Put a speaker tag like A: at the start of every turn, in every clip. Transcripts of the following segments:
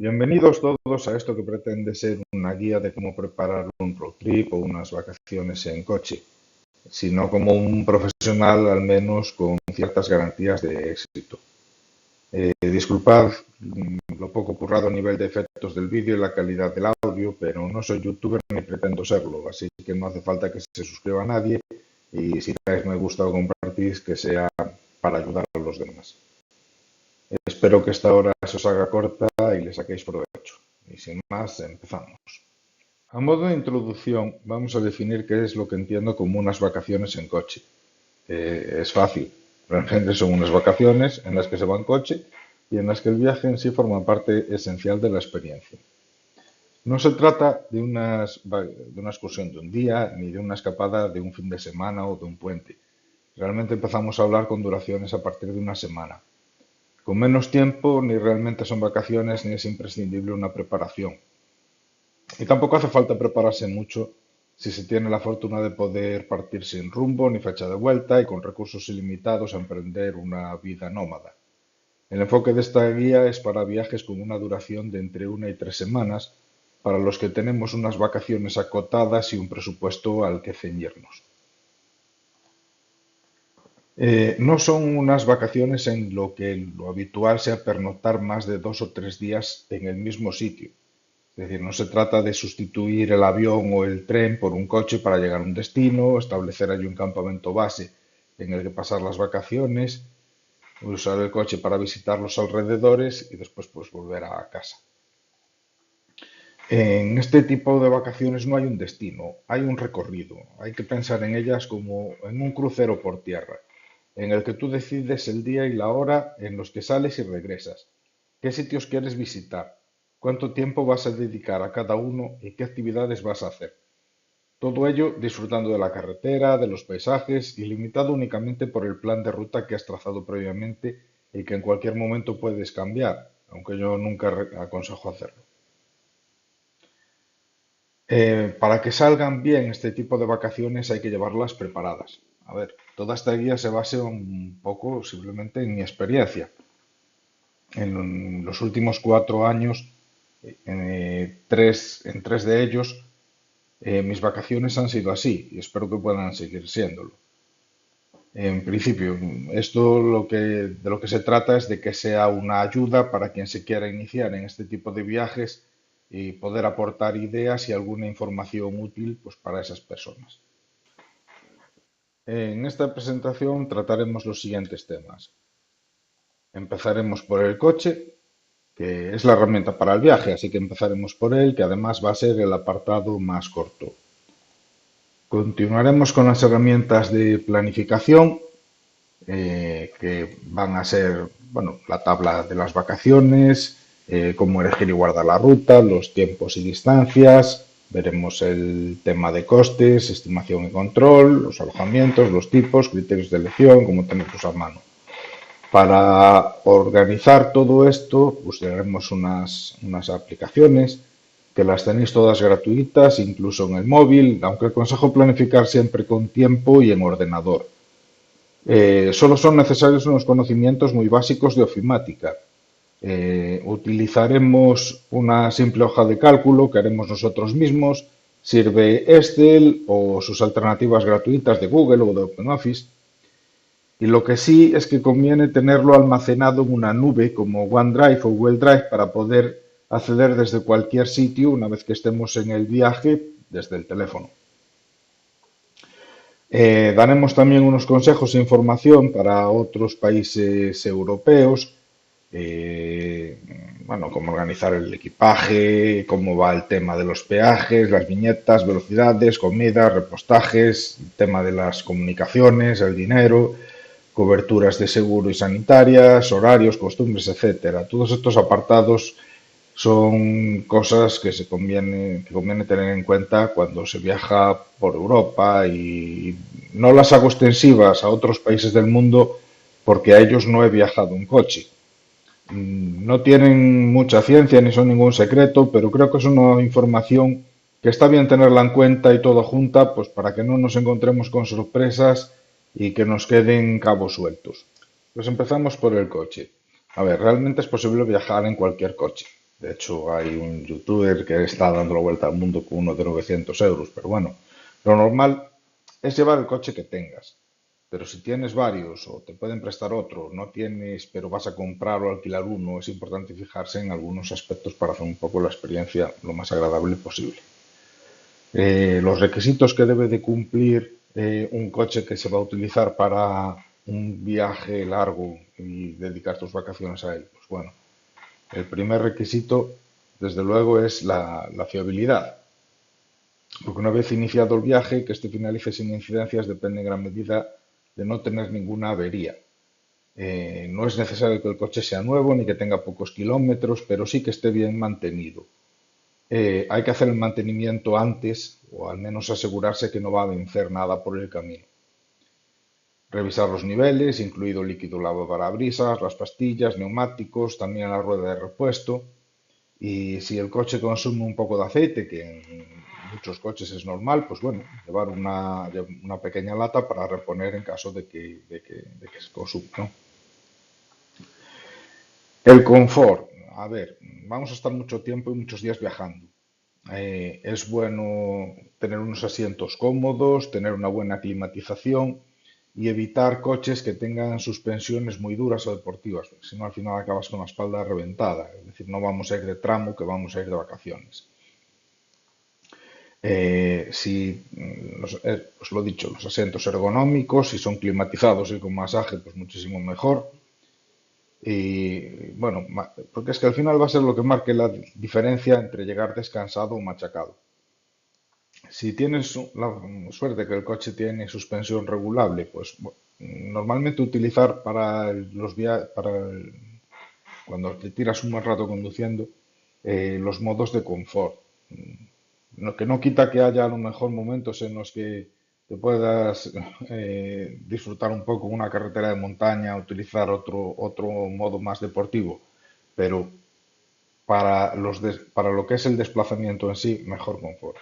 A: Bienvenidos todos a esto que pretende ser una guía de cómo preparar un road trip o unas vacaciones en coche, sino como un profesional al menos con ciertas garantías de éxito. Disculpad lo poco currado a nivel de efectos del vídeo y la calidad del audio, pero no soy youtuber ni pretendo serlo, así que no hace falta que se suscriba a nadie y si dais me gusta o compartís que sea para ayudar a los demás. Espero que esta hora se os haga corta y le saquéis provecho. Y sin más, empezamos. A modo de introducción, vamos a definir qué es lo que entiendo como unas vacaciones en coche. Es fácil. Realmente son unas vacaciones en las que se va en coche y en las que el viaje en sí forma parte esencial de la experiencia. No se trata de una excursión de un día ni de una escapada de un fin de semana o de un puente. Realmente empezamos a hablar con duraciones a partir de una semana. Con menos tiempo, ni realmente son vacaciones, ni es imprescindible una preparación. Y tampoco hace falta prepararse mucho si se tiene la fortuna de poder partir sin rumbo ni fecha de vuelta y con recursos ilimitados a emprender una vida nómada. El enfoque de esta guía es para viajes con una duración de entre 1 y 3 semanas, para los que tenemos unas vacaciones acotadas y un presupuesto al que ceñirnos. No son unas vacaciones en lo que lo habitual sea pernoctar más de 2 o 3 días en el mismo sitio. Es decir, no se trata de sustituir el avión o el tren por un coche para llegar a un destino, establecer allí un campamento base en el que pasar las vacaciones, usar el coche para visitar los alrededores y después pues volver a casa. En este tipo de vacaciones no hay un destino, hay un recorrido. Hay que pensar en ellas como en un crucero por tierra, en el que tú decides el día y la hora en los que sales y regresas, qué sitios quieres visitar, cuánto tiempo vas a dedicar a cada uno y qué actividades vas a hacer. Todo ello disfrutando de la carretera, de los paisajes y limitado únicamente por el plan de ruta que has trazado previamente y que en cualquier momento puedes cambiar, aunque yo nunca aconsejo hacerlo. Para que salgan bien este tipo de vacaciones hay que llevarlas preparadas. A ver, toda esta guía se basa un poco simplemente en mi experiencia. En los últimos 4 años, en tres de ellos, mis vacaciones han sido así y espero que puedan seguir siéndolo. En principio, de lo que se trata es de que sea una ayuda para quien se quiera iniciar en este tipo de viajes y poder aportar ideas y alguna información útil pues, para esas personas. En esta presentación trataremos los siguientes temas. Empezaremos por el coche, que es la herramienta para el viaje, así que empezaremos por él, que además va a ser el apartado más corto. Continuaremos con las herramientas de planificación, que van a ser, bueno, la tabla de las vacaciones, cómo elegir y guardar la ruta, los tiempos y distancias. Veremos el tema de costes, estimación y control, los alojamientos, los tipos, criterios de elección, cómo tenerlos a mano. Para organizar todo esto, usaremos unas aplicaciones que las tenéis todas gratuitas, incluso en el móvil, aunque aconsejo planificar siempre con tiempo y en ordenador. Solo son necesarios unos conocimientos muy básicos de ofimática. Utilizaremos una simple hoja de cálculo que haremos nosotros mismos. Sirve Excel o sus alternativas gratuitas de Google o de OpenOffice. Y lo que sí es que conviene tenerlo almacenado en una nube como OneDrive o Google Drive para poder acceder desde cualquier sitio una vez que estemos en el viaje desde el teléfono. Daremos también unos consejos e información para otros países europeos, bueno, cómo organizar el equipaje, cómo va el tema de los peajes, las viñetas, velocidades, comida, repostajes, el tema de las comunicaciones, el dinero, coberturas de seguro y sanitarias, horarios, costumbres, etcétera. Todos estos apartados son cosas que conviene tener en cuenta cuando se viaja por Europa y no las hago extensivas a otros países del mundo porque a ellos no he viajado en coche. No tienen mucha ciencia ni son ningún secreto, pero creo que es una información que está bien tenerla en cuenta y todo junta, pues para que no nos encontremos con sorpresas y que nos queden cabos sueltos. Pues empezamos por el coche. A ver, realmente es posible viajar en cualquier coche. De hecho, hay un youtuber que está dando la vuelta al mundo con uno de 900 euros, pero bueno, lo normal es llevar el coche que tengas. Pero si tienes varios o te pueden prestar otro, no tienes, pero vas a comprar o alquilar uno, es importante fijarse en algunos aspectos para hacer un poco la experiencia lo más agradable posible. Los requisitos que debe de cumplir un coche que se va a utilizar para un viaje largo y dedicar tus vacaciones a él. Pues bueno, el primer requisito, desde luego, es la fiabilidad. Porque una vez iniciado el viaje, que este finalice sin incidencias depende en gran medida de no tener ninguna avería. No es necesario que el coche sea nuevo ni que tenga pocos kilómetros, pero sí que esté bien mantenido. Hay que hacer el mantenimiento antes o al menos asegurarse que no va a vencer nada por el camino. Revisar los niveles, incluido líquido lavaparabrisas, las pastillas, neumáticos, también la rueda de repuesto. Y si el coche consume un poco de aceite, que en muchos coches es normal, pues bueno, llevar una pequeña lata para reponer en caso de que se consuma, ¿no? El confort. A ver, vamos a estar mucho tiempo y muchos días viajando. Es bueno tener unos asientos cómodos, tener una buena climatización y evitar coches que tengan suspensiones muy duras o deportivas, porque si no al final acabas con la espalda reventada. Es decir, no vamos a ir de tramo, que vamos a ir de vacaciones. Pues lo dicho, los asientos ergonómicos, si son climatizados y con masaje, pues muchísimo mejor. Y bueno, porque es que al final va a ser lo que marque la diferencia entre llegar descansado o machacado. Si tienes la suerte que el coche tiene suspensión regulable, pues normalmente utilizar para los cuando te tiras un buen rato conduciendo, los modos de confort. Que no quita que haya a lo mejor momentos en los que te puedas disfrutar un poco una carretera de montaña, utilizar otro modo más deportivo, pero para lo que es el desplazamiento en sí, mejor confort.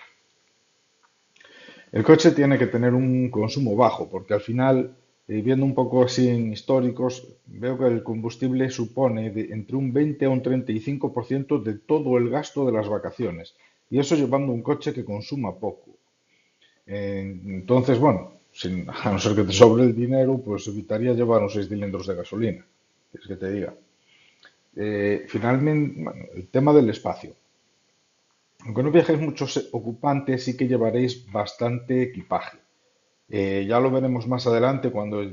A: El coche tiene que tener un consumo bajo, porque al final, viendo un poco así en históricos, veo que el combustible supone entre un 20 a un 35% de todo el gasto de las vacaciones. Y eso llevando un coche que consuma poco. Entonces, bueno, a no ser que te sobre el dinero, pues evitaría llevar unos 6 cilindros de gasolina. ¿Quieres que te diga? Finalmente, bueno, el tema del espacio. Aunque no viajéis muchos ocupantes, sí que llevaréis bastante equipaje. Ya lo veremos más adelante cuando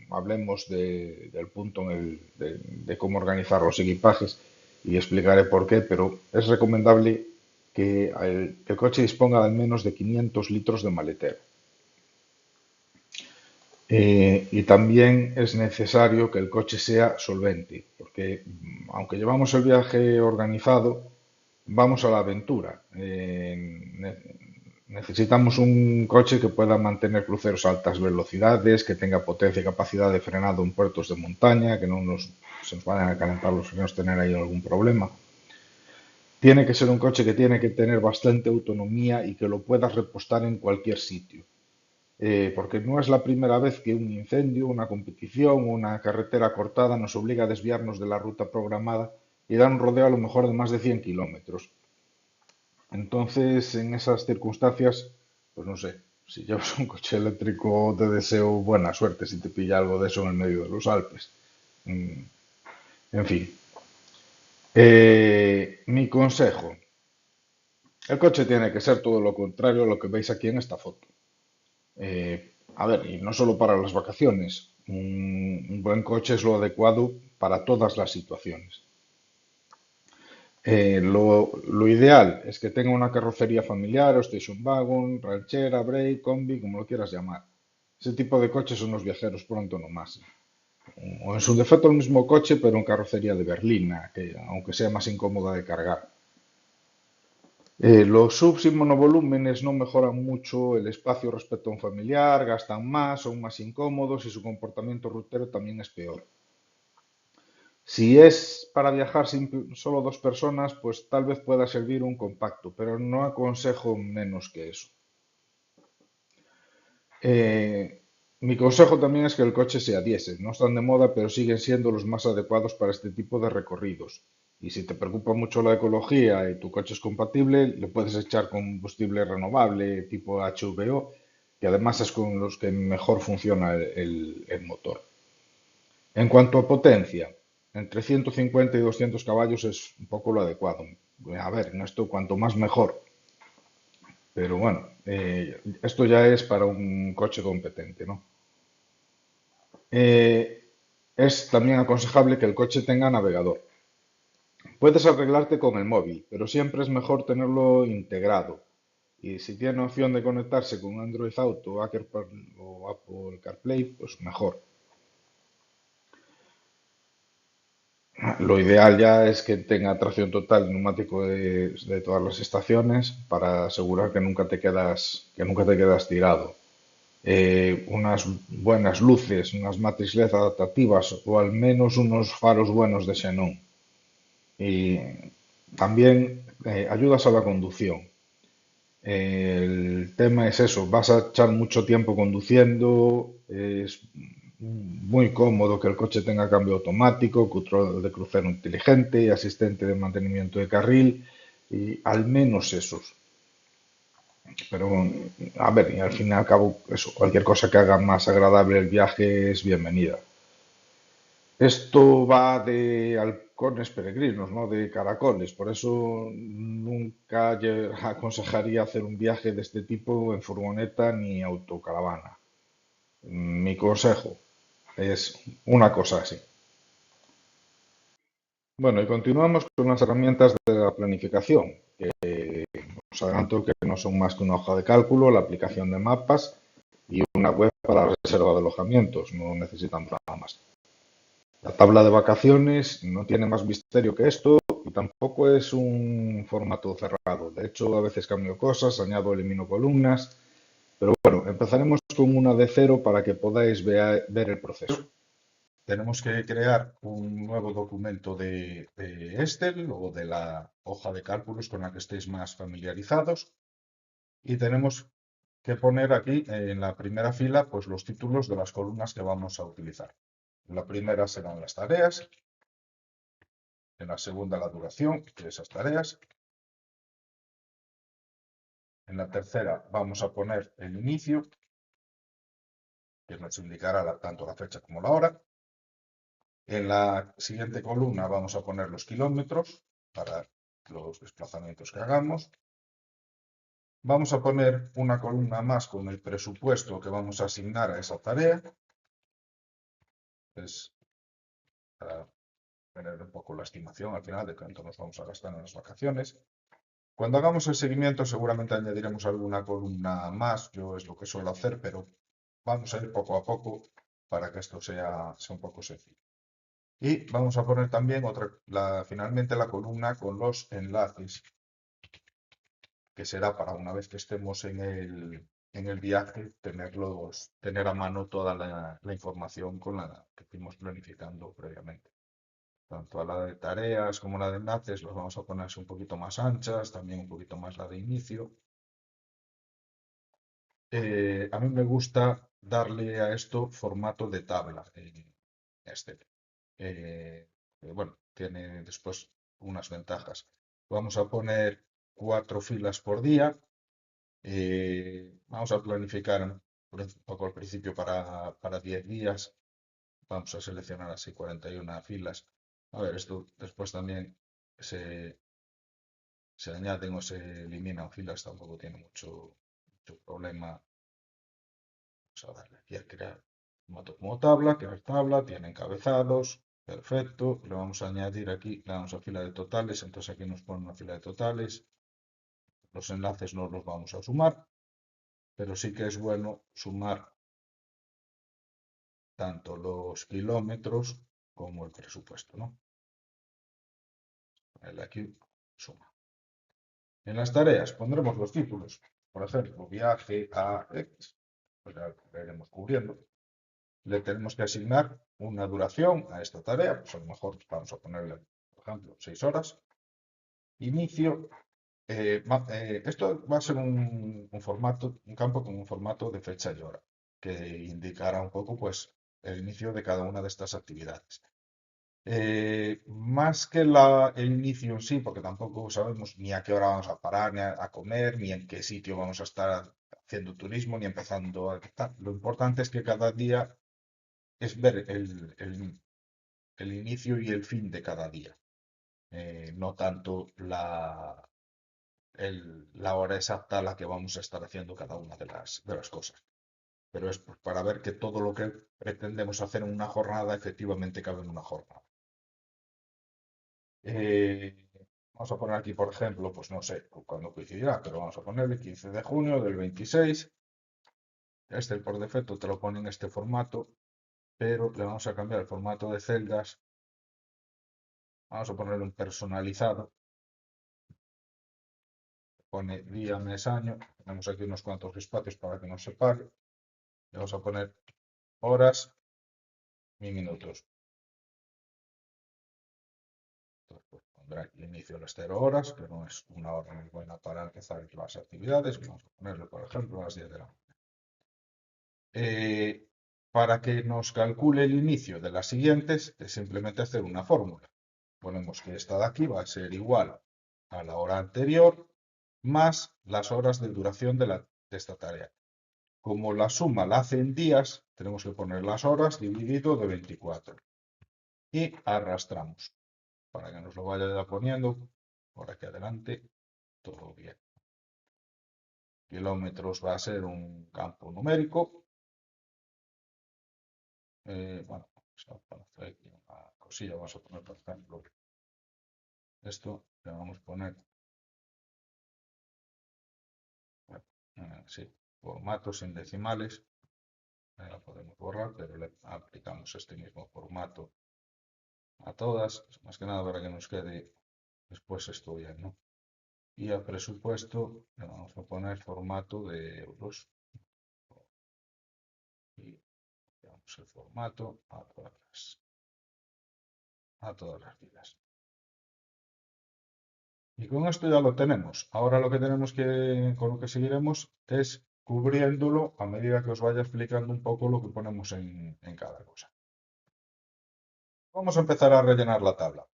A: hablemos del punto de cómo organizar los equipajes y explicaré por qué, pero es recomendable que el coche disponga de al menos de 500 litros de maletero. Y también es necesario que el coche sea solvente, porque aunque llevamos el viaje organizado, vamos a la aventura. Necesitamos un coche que pueda mantener cruceros a altas velocidades, que tenga potencia y capacidad de frenado en puertos de montaña, que se nos vayan a calentar los frenos, tener ahí algún problema. Tiene que ser un coche que tiene que tener bastante autonomía y que lo puedas repostar en cualquier sitio. Porque no es la primera vez que un incendio, una competición o una carretera cortada nos obliga a desviarnos de la ruta programada y dar un rodeo a lo mejor de más de 100 kilómetros. Entonces, en esas circunstancias, pues no sé, si llevas un coche eléctrico te deseo buena suerte si te pilla algo de eso en el medio de los Alpes. Mm, En fin, mi consejo, el coche tiene que ser todo lo contrario a lo que veis aquí en esta foto. A ver, y no solo para las vacaciones, un buen coche es lo adecuado para todas las situaciones. Lo ideal es que tenga una carrocería familiar o station wagon, ranchera, break, combi, como lo quieras llamar. Ese tipo de coches son los viajeros pronto nomás. O en su defecto el mismo coche, pero en carrocería de berlina, que aunque sea más incómoda de cargar. Los subs y monovolúmenes no mejoran mucho el espacio respecto a un familiar, gastan más, son más incómodos y su comportamiento rutero también es peor. Si es para viajar solo dos personas, pues tal vez pueda servir un compacto, pero no aconsejo menos que eso. Mi consejo también es que el coche sea diésel. No están de moda, pero siguen siendo los más adecuados para este tipo de recorridos. Y si te preocupa mucho la ecología y tu coche es compatible, le puedes echar combustible renovable tipo HVO, que además es con los que mejor funciona el motor. En cuanto a potencia, entre 150 y 200 caballos es un poco lo adecuado. A ver, en esto cuanto más mejor, pero bueno, esto ya es para un coche competente, ¿no? Eh, es también aconsejable que el coche tenga navegador. Puedes arreglarte con el móvil, pero siempre es mejor tenerlo integrado. Y si tiene opción de conectarse con Android Auto o Apple CarPlay, pues mejor. Lo ideal ya es que tenga tracción total neumático de todas las estaciones para asegurar que nunca te quedas tirado. Unas buenas luces, unas matriz LED adaptativas o al menos unos faros buenos de xenón. Y también ayudas a la conducción. El tema es eso, vas a echar mucho tiempo conduciendo, es muy cómodo que el coche tenga cambio automático, control de crucero inteligente, asistente de mantenimiento de carril y al menos esos. Pero a ver, y al fin y al cabo, eso, cualquier cosa que haga más agradable el viaje es bienvenida. Esto va de halcones peregrinos, no de caracoles. Por eso nunca aconsejaría hacer un viaje de este tipo en furgoneta ni autocaravana. Mi consejo es una cosa así. Bueno, y continuamos con las herramientas de la planificación. Os adelanto que no son más que una hoja de cálculo, la aplicación de mapas y una web para la reserva de alojamientos. No necesitan nada más. La tabla de vacaciones no tiene más misterio que esto y tampoco es un formato cerrado. De hecho, a veces cambio cosas, añado, elimino columnas. Pero bueno, empezaremos con una de cero para que podáis ver el proceso. Tenemos que crear un nuevo documento de Excel o de la hoja de cálculos con la que estéis más familiarizados. Y tenemos que poner aquí en la primera fila pues los títulos de las columnas que vamos a utilizar. La primera serán las tareas, en la segunda la duración de esas tareas, en la tercera vamos a poner el inicio, que nos indicará tanto la fecha como la hora. En la siguiente columna vamos a poner los kilómetros para los desplazamientos que hagamos. Vamos a poner una columna más con el presupuesto que vamos a asignar a esa tarea. Es para tener un poco la estimación al final de cuánto nos vamos a gastar en las vacaciones. Cuando hagamos el seguimiento seguramente añadiremos alguna columna más, yo es lo que suelo hacer, pero vamos a ir poco a poco para que esto sea un poco sencillo. Y vamos a poner también finalmente la columna con los enlaces, que será para una vez que estemos en el viaje, tener a mano toda la información con la que fuimos planificando previamente. Tanto a la de tareas como la de enlaces los vamos a poner un poquito más anchas, también un poquito más la de inicio. A mí me gusta darle a esto formato de tabla en Excel. Bueno, tiene después unas ventajas. Vamos a poner 4 filas por día. Vamos a planificar un poco al principio para 10 días. Vamos a seleccionar así 41 filas. A ver, esto después también se, se añaden o se eliminan filas, tampoco tiene mucho problema. Vamos a darle aquí a crear formato como tabla, crear tabla, tiene encabezados, perfecto. Le vamos a añadir aquí, le damos a fila de totales, entonces aquí nos pone una fila de totales. Los enlaces no los vamos a sumar, pero sí que es bueno sumar tanto los kilómetros como el presupuesto, ¿no? Ponerle aquí, suma. En las tareas pondremos los títulos, por ejemplo, viaje a X, pues ya lo iremos cubriendo. Le tenemos que asignar una duración a esta tarea, pues a lo mejor vamos a ponerle, por ejemplo, 6 horas. Inicio. Esto va a ser un campo con un formato de fecha y hora, que indicará un poco, pues, el inicio de cada una de estas actividades. Más que el inicio en sí, porque tampoco sabemos ni a qué hora vamos a parar, ni a comer, ni en qué sitio vamos a estar haciendo turismo, ni empezando a... tal. Lo importante es que cada día es ver el inicio y el fin de cada día, no tanto la hora exacta a la que vamos a estar haciendo cada una de las cosas. Pero es para ver que todo lo que pretendemos hacer en una jornada efectivamente cabe en una jornada. Eh, Vamos a poner aquí, por ejemplo, pues no sé cuándo coincidirá, pero vamos a ponerle 15 de junio del 26. Este por defecto te lo pone en este formato, pero le vamos a cambiar el formato de celdas. Vamos a ponerle un personalizado. Pone día, mes, año. Tenemos aquí unos cuantos espacios para que nos separe. Le vamos a poner horas y minutos. Entonces, pues, pondrá aquí inicio a las 0 horas, que no es una hora muy buena para empezar las actividades. Vamos a ponerle, por ejemplo, a las 10 de la mañana. Para que nos calcule el inicio de las siguientes, es simplemente hacer una fórmula. Ponemos que esta de aquí va a ser igual a la hora anterior más las horas de duración de esta tarea. Como la suma la hace en días, tenemos que poner las horas dividido de 24. Y arrastramos para que nos lo vaya poniendo por aquí adelante. Todo bien. Kilómetros va a ser un campo numérico. Bueno, vamos a poner aquí una cosilla. Vamos a poner, por ejemplo, esto. Le vamos a poner, bueno, sí, formatos en decimales. La podemos borrar, pero le aplicamos este mismo formato a todas, más que nada para que nos quede después esto bien, ¿no? Y a presupuesto le vamos a poner formato de euros y damos el formato a todas las filas. Y con esto ya lo tenemos. Ahora lo que tenemos con lo que seguiremos es cubriéndolo a medida que os vaya explicando un poco lo que ponemos en cada cosa. Vamos a empezar a rellenar la tabla.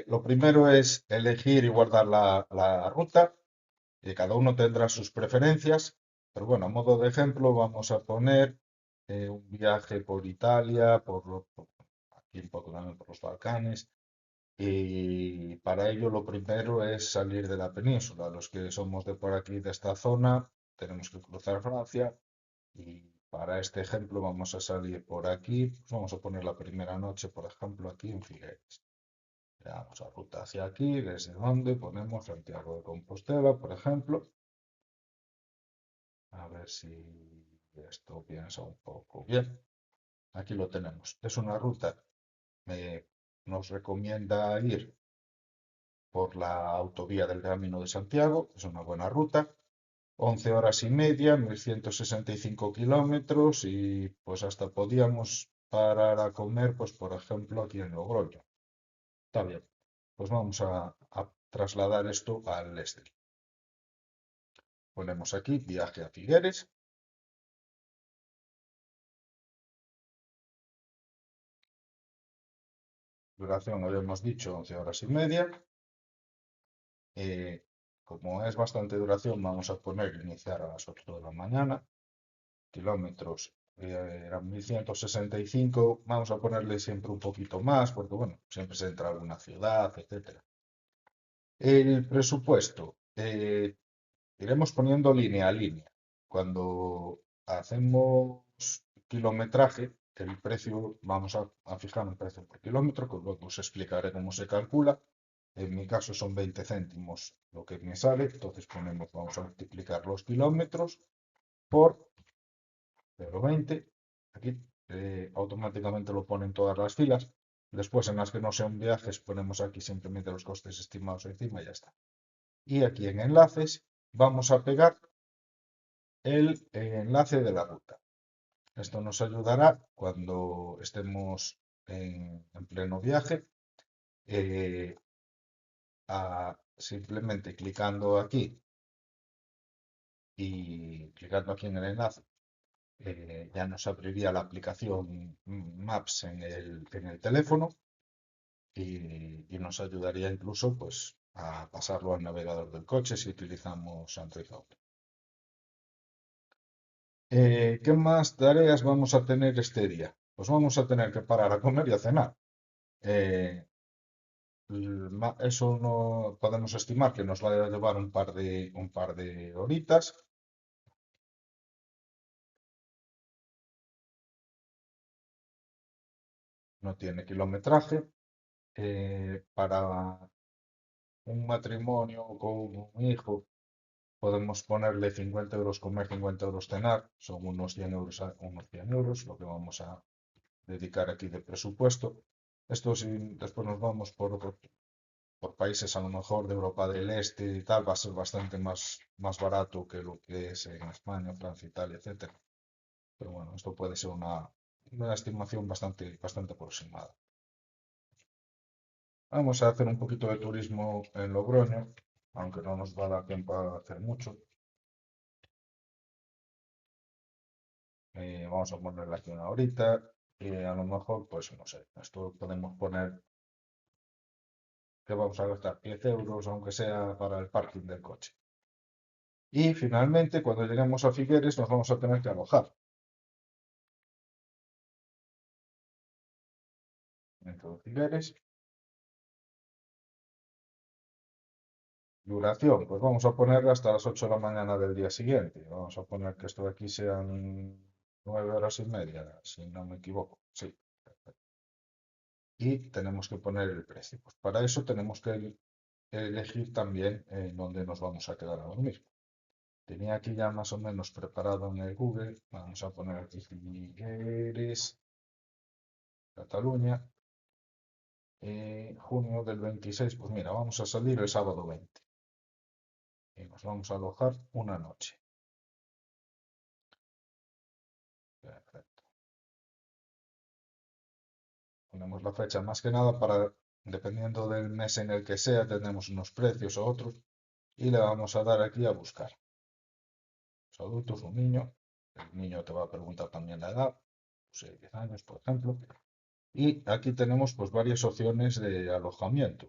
A: Lo primero es elegir y guardar la ruta. Cada uno tendrá sus preferencias, pero bueno, a modo de ejemplo vamos a poner un viaje por Italia, aquí un poco también por los Balcanes, y para ello lo primero es salir de la península. Los que somos de por aquí, de esta zona, tenemos que cruzar Francia y para este ejemplo vamos a salir por aquí, pues vamos a poner la primera noche, por ejemplo, aquí en Figueres. Le damos a ruta hacia aquí, desde donde ponemos Santiago de Compostela, por ejemplo. A ver si esto piensa un poco bien. Aquí lo tenemos. Es una ruta. Nos recomienda ir por la autovía del Camino de Santiago. Es una buena ruta. 11 horas y media, 1165 kilómetros y pues hasta podíamos parar a comer, pues por ejemplo aquí en Logroño. Está bien. Pues vamos a trasladar esto al este. Ponemos aquí viaje a Figueres. Duración habíamos dicho 11 horas y media. Eh, Como es bastante duración, vamos a poner iniciar a las 8 de la mañana. Kilómetros eran 1165. Vamos a ponerle siempre un poquito más, porque bueno, siempre se entra a alguna ciudad, etcétera. El presupuesto, iremos poniendo línea a línea. Cuando hacemos kilometraje, el precio, vamos a fijar un precio por kilómetro, que luego os explicaré cómo se calcula. En mi caso son 20 céntimos lo que me sale, entonces vamos a multiplicar los kilómetros por 0,20. Aquí automáticamente lo ponen todas las filas. Después en las que no sean viajes ponemos aquí simplemente los costes estimados encima y ya está. Y aquí en enlaces vamos a pegar el enlace de la ruta. Esto nos ayudará cuando estemos en pleno viaje a simplemente clicando aquí y clicando aquí en el enlace ya nos abriría la aplicación Maps en el teléfono y nos ayudaría incluso pues, a pasarlo al navegador del coche si utilizamos Android Auto. ¿Qué más tareas vamos a tener este día? Pues vamos a tener que parar a comer y a cenar. Eh, Eso no podemos estimar que nos va a llevar un par de horitas. No tiene kilometraje. Para un matrimonio con un hijo podemos ponerle 50 euros comer, 50 euros cenar. Son unos 100 euros, unos 100 euros lo que vamos a dedicar aquí de presupuesto. Esto si después nos vamos por países a lo mejor de Europa del Este y tal, va a ser bastante más barato que lo que es en España, Francia, Italia, etcétera. Pero bueno, esto puede ser una estimación bastante aproximada. Vamos a hacer un poquito de turismo en Logroño, aunque no nos va a dar tiempo a hacer mucho. Vamos a ponerle aquí una horita y a lo mejor, pues no sé, esto podemos poner que vamos a gastar 10 euros, aunque sea para el parking del coche. Y finalmente, cuando lleguemos a Figueres, nos vamos a tener que alojar. Dentro de Figueres, duración, pues vamos a ponerla hasta las 8 de la mañana del día siguiente. Vamos a poner que esto de aquí sean 9 horas y media, si no me equivoco. Sí. Y tenemos que poner el precio. Pues para eso tenemos que elegir también en dónde nos vamos a quedar a dormir. Tenía aquí ya más o menos preparado en el Google. Vamos a poner aquí Figueres, Cataluña. Junio del 26, pues mira, vamos a salir el sábado 20 y nos vamos a alojar una noche. Perfecto. Ponemos la fecha más que nada para, dependiendo del mes en el que sea, tenemos unos precios o otros y le vamos a dar aquí a buscar. Los adultos, un niño. El niño te va a preguntar también la edad, 10 años, por ejemplo. Y aquí tenemos pues varias opciones de alojamiento.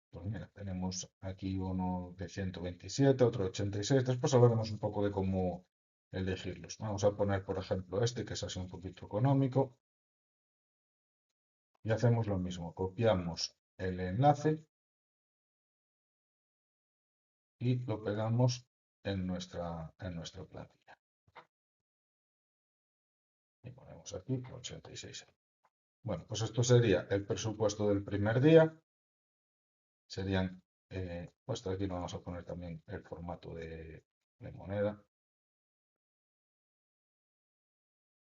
A: Pues mira, tenemos aquí uno de 127, otro de 86. Después hablaremos un poco de cómo elegirlos. Vamos a poner, por ejemplo, este que es así un poquito económico. Y hacemos lo mismo. Copiamos el enlace y lo pegamos en nuestra plantilla. Y ponemos aquí 86. Bueno, pues esto sería el presupuesto del primer día. Serían, pues aquí vamos a poner también el formato de moneda.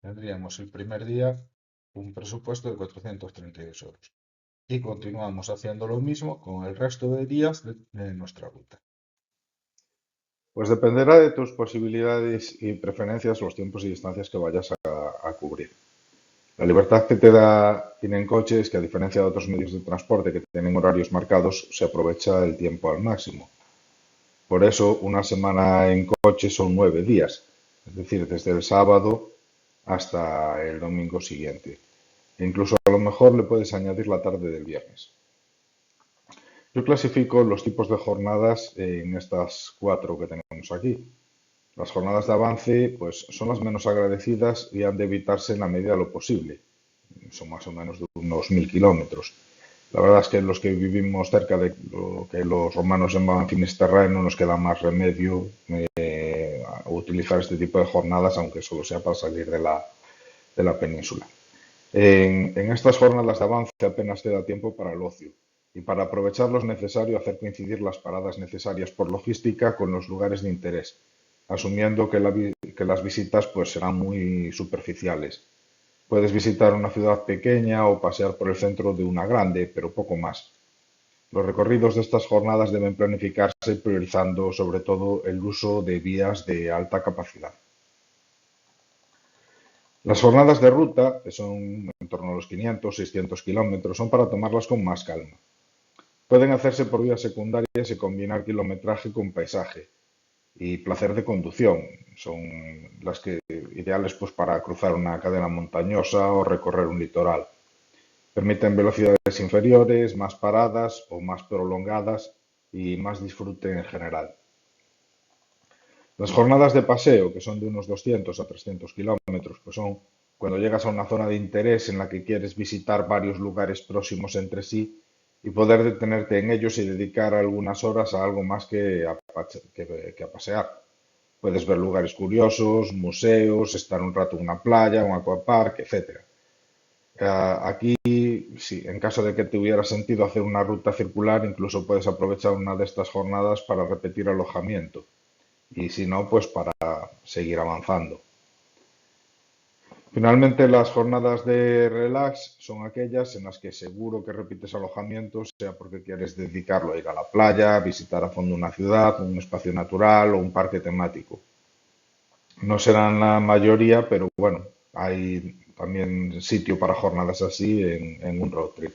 A: Tendríamos el primer día un presupuesto de 432 euros. Y continuamos haciendo lo mismo con el resto de días de nuestra ruta.
B: Pues dependerá de tus posibilidades y preferencias los tiempos y distancias que vayas a cubrir. La libertad que te da ir en coche es que, a diferencia de otros medios de transporte que tienen horarios marcados, se aprovecha el tiempo al máximo. Por eso, una semana en coche son 9 días, es decir, desde el sábado hasta el domingo siguiente. E incluso a lo mejor le puedes añadir la tarde del viernes. Yo clasifico los tipos de jornadas en estas 4 que tenemos aquí. Las jornadas de avance pues, son las menos agradecidas y han de evitarse en la medida de lo posible. Son más o menos de unos 1000 kilómetros. La verdad es que los que vivimos cerca de lo que los romanos llamaban Finisterrae no nos queda más remedio a utilizar este tipo de jornadas, aunque solo sea para salir de la península. En estas jornadas de avance apenas te da tiempo para el ocio y para aprovecharlo es necesario hacer coincidir las paradas necesarias por logística con los lugares de interés, asumiendo que las visitas pues serán muy superficiales. Puedes visitar una ciudad pequeña o pasear por el centro de una grande, pero poco más. Los recorridos de estas jornadas deben planificarse priorizando sobre todo el uso de vías de alta capacidad. Las jornadas de ruta, que son en torno a los 500, 600 kilómetros, son para tomarlas con más calma. Pueden hacerse por vías secundarias y combinar kilometraje con paisaje.
A: y placer de conducción. Son las que ideales pues, para cruzar una cadena montañosa o recorrer un litoral. Permiten velocidades inferiores, más paradas o más prolongadas y más disfrute en general. Las jornadas de paseo, que son de unos 200 a 300 kilómetros, pues son cuando llegas a una zona de interés en la que quieres visitar varios lugares próximos entre sí y poder detenerte en ellos y dedicar algunas horas a algo más que a pasear. Puedes ver lugares curiosos, museos, estar un rato en una playa, un aquapark, etcétera. Aquí, sí, en caso de que te hubiera sentido hacer una ruta circular, incluso puedes aprovechar una de estas jornadas para repetir alojamiento y si no, pues para seguir avanzando. Finalmente, las jornadas de relax son aquellas en las que seguro que repites alojamiento, sea porque quieres dedicarlo a ir a la playa, visitar a fondo una ciudad, un espacio natural o un parque temático. No serán la mayoría, pero bueno, hay también sitio para jornadas así en un road trip.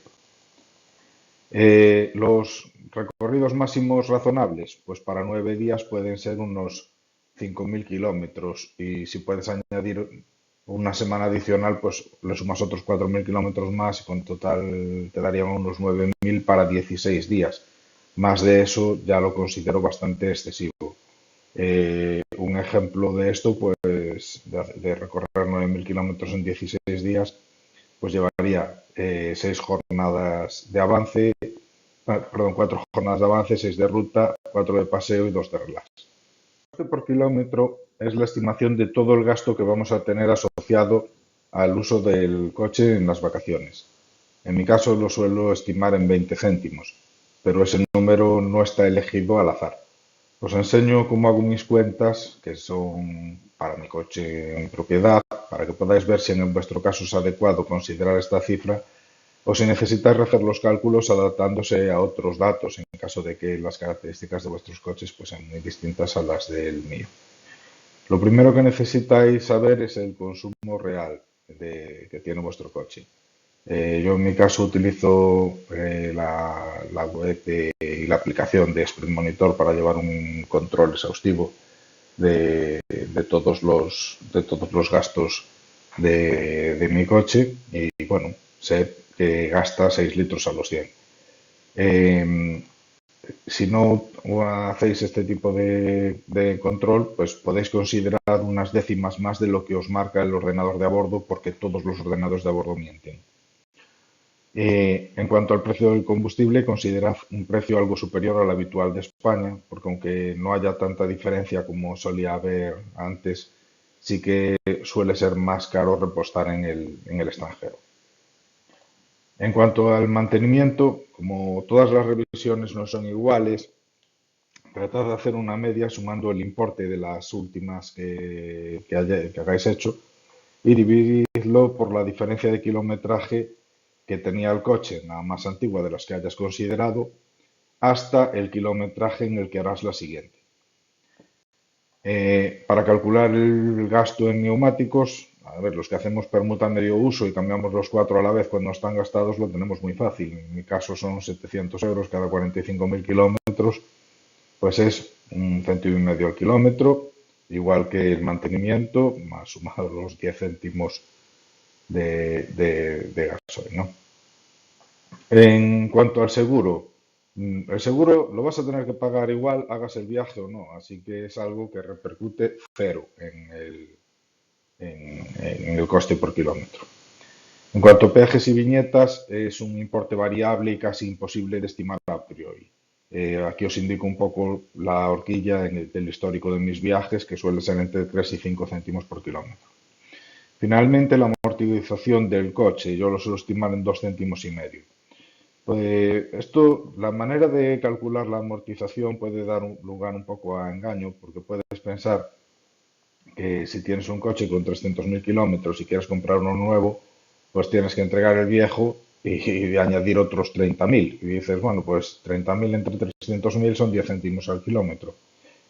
A: Los recorridos máximos razonables, pues para 9 días pueden ser unos 5.000 kilómetros y si puedes añadir una semana adicional, pues le sumas otros 4.000 kilómetros más y con total te darían unos 9.000 para 16 días. Más de eso ya lo considero bastante excesivo. Un ejemplo de esto, pues de recorrer 9.000 kilómetros en 16 días, pues llevaría 6 jornadas de avance, perdón, 4 jornadas de avance, 6 de ruta, 4 de paseo y 2 de relax. El coste por kilómetro es la estimación de todo el gasto que vamos a tener asociado al uso del coche en las vacaciones. En mi caso lo suelo estimar en 20 céntimos, pero ese número no está elegido al azar. Os enseño cómo hago mis cuentas, que son para mi coche en propiedad, para que podáis ver si en vuestro caso es adecuado considerar esta cifra o si necesitáis hacer los cálculos adaptándose a otros datos en caso de que las características de vuestros coches pues, sean muy distintas a las del mío. Lo primero que necesitáis saber es el consumo real que tiene vuestro coche. Yo en mi caso utilizo la web y la aplicación de Sprint Monitor para llevar un control exhaustivo de todos los gastos de mi coche y bueno, sé que gasta 6 litros a los 100. Si no hacéis este tipo de control, pues podéis considerar unas décimas más de lo que os marca el ordenador de a bordo porque todos los ordenadores de a bordo mienten. En cuanto al precio del combustible, considerad un precio algo superior al habitual de España, porque aunque no haya tanta diferencia como solía haber antes, sí que suele ser más caro repostar en el extranjero. En cuanto al mantenimiento, como todas las revisiones no son iguales, tratad de hacer una media sumando el importe de las últimas que hagáis hecho y divididlo por la diferencia de kilometraje que tenía el coche, la más antigua de las que hayas considerado, hasta el kilometraje en el que harás la siguiente. Para calcular el gasto en neumáticos, a ver, los que hacemos permuta medio uso y cambiamos los 4 a la vez cuando están gastados lo tenemos muy fácil. En mi caso son 700 euros cada 45.000 kilómetros, pues es 1,5 céntimos al kilómetro, igual que el mantenimiento, más sumados los 10 céntimos de gasoil, ¿no? En cuanto al seguro, el seguro lo vas a tener que pagar igual, hagas el viaje o no, así que es algo que repercute cero en el coste por kilómetro. En cuanto a peajes y viñetas, es un importe variable y casi imposible de estimar a priori. Aquí os indico un poco la horquilla del histórico de mis viajes, que suele ser entre 3 y 5 céntimos por kilómetro. Finalmente, la amortización del coche, yo lo suelo estimar en 2,5 céntimos. Pues la manera de calcular la amortización puede dar lugar un poco a engaño, porque puedes pensar que si tienes un coche con 300.000 kilómetros y quieres comprar uno nuevo, pues tienes que entregar el viejo y añadir otros 30.000. Y dices, bueno, pues 30.000 entre 300.000 son 10 céntimos al kilómetro.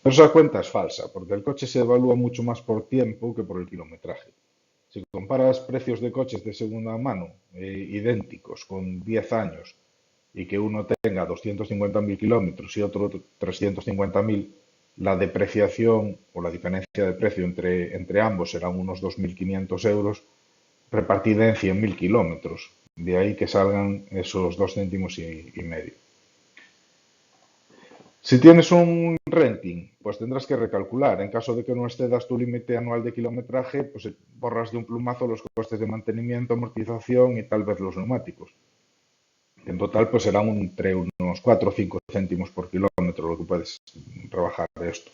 A: Pero esa cuenta es falsa, porque el coche se evalúa mucho más por tiempo que por el kilometraje. Si comparas precios de coches de segunda mano idénticos con 10 años y que uno tenga 250.000 kilómetros y otro 350.000, la depreciación o la diferencia de precio entre ambos serán unos 2.500 euros repartida en 100.000 kilómetros. De ahí que salgan esos 2 céntimos y medio. Si tienes un renting, pues tendrás que recalcular. En caso de que no excedas tu límite anual de kilometraje, pues borras de un plumazo los costes de mantenimiento, amortización y tal vez los neumáticos. En total, pues serán entre unos 4 o 5 céntimos por kilómetro lo que puedes rebajar de esto.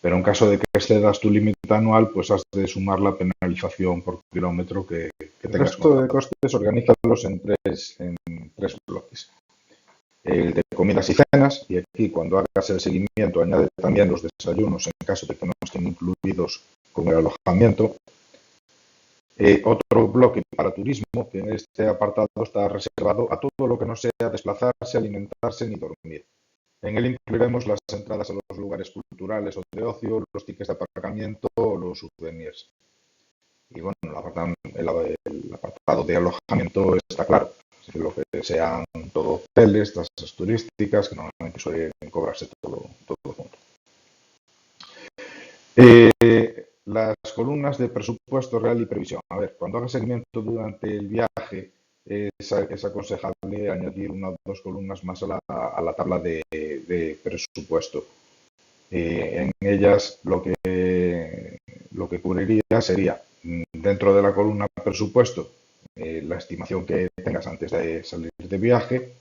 A: Pero en caso de que excedas tu límite anual, pues has de sumar la penalización por kilómetro que tengas. El resto de costes, organízalos en tres bloques. El de comidas y cenas, y aquí cuando hagas el seguimiento añade también los desayunos en caso de que no estén incluidos con el alojamiento. Otro bloque para turismo, que en este apartado está reservado a todo lo que no sea desplazarse, alimentarse ni dormir. En él incluiremos las entradas a los lugares culturales o de ocio, los tickets de aparcamiento o los souvenirs. Y bueno, el apartado de alojamiento está claro. Es decir, lo que sean todo hoteles, tasas turísticas, que normalmente suelen cobrarse todo junto. Las columnas de presupuesto real y previsión. A ver, cuando hagas seguimiento durante el viaje, es aconsejable añadir una o dos columnas más a la tabla de presupuesto. En ellas lo que cubriría sería, dentro de la columna presupuesto, la estimación que tengas antes de salir de viaje,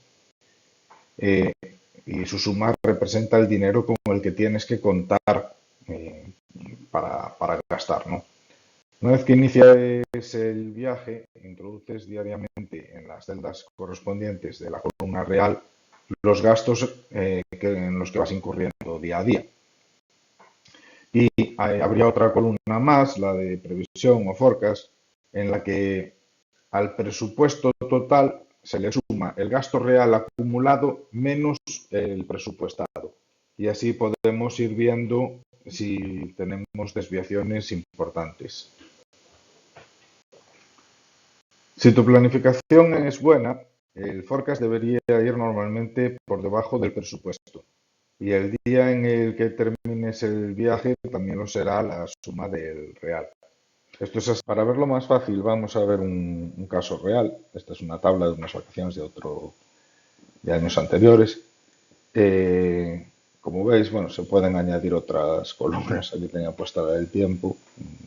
A: y su suma representa el dinero con el que tienes que contar para gastar, ¿no? Una vez que inicias el viaje, introduces diariamente en las celdas correspondientes de la columna real los gastos en los que vas incurriendo día a día. Y habría otra columna más, la de previsión o forecast, en la que al presupuesto total se le suma el gasto real acumulado menos el presupuestado. Y así podemos ir viendo si tenemos desviaciones importantes. Si tu planificación es buena, el forecast debería ir normalmente por debajo del presupuesto. Y el día en el que termines el viaje también lo será la suma del real. Esto es así. Para verlo más fácil, vamos a ver un caso real. Esta es una tabla de unas vacaciones de años anteriores. Como veis, bueno, se pueden añadir otras columnas. Aquí tenía puesta la del tiempo.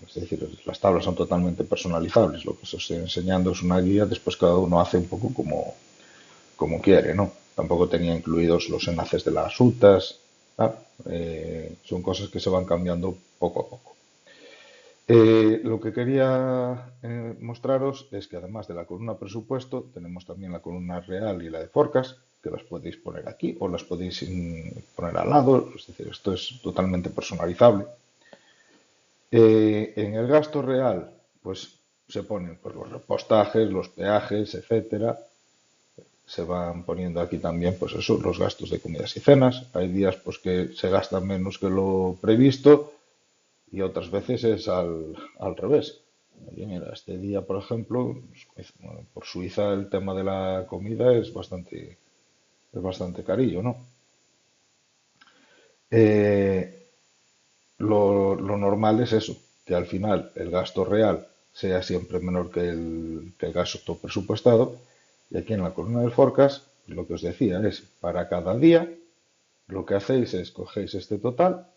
A: Es decir, las tablas son totalmente personalizables. Lo que os estoy enseñando es una guía. Después cada uno hace un poco como quiere, ¿no? Tampoco tenía incluidos los enlaces de las rutas. Son cosas que se van cambiando poco a poco. Lo que quería mostraros es que además de la columna presupuesto, tenemos también la columna real y la de forecast, que las podéis poner aquí o las podéis poner al lado. Es decir, esto es totalmente personalizable. En el gasto real, pues se ponen pues, los repostajes, los peajes, etcétera. Se van poniendo aquí también, pues eso, los gastos de comidas y cenas. Hay días pues que se gasta menos que lo previsto y otras veces es al revés. Oye, mira, este día, por ejemplo, por Suiza el tema de la comida es bastante carillo, ¿no? Lo normal es eso, que al final el gasto real sea siempre menor que el gasto presupuestado. Y aquí en la columna del forecast, lo que os decía es, para cada día, lo que hacéis es, cogéis este total,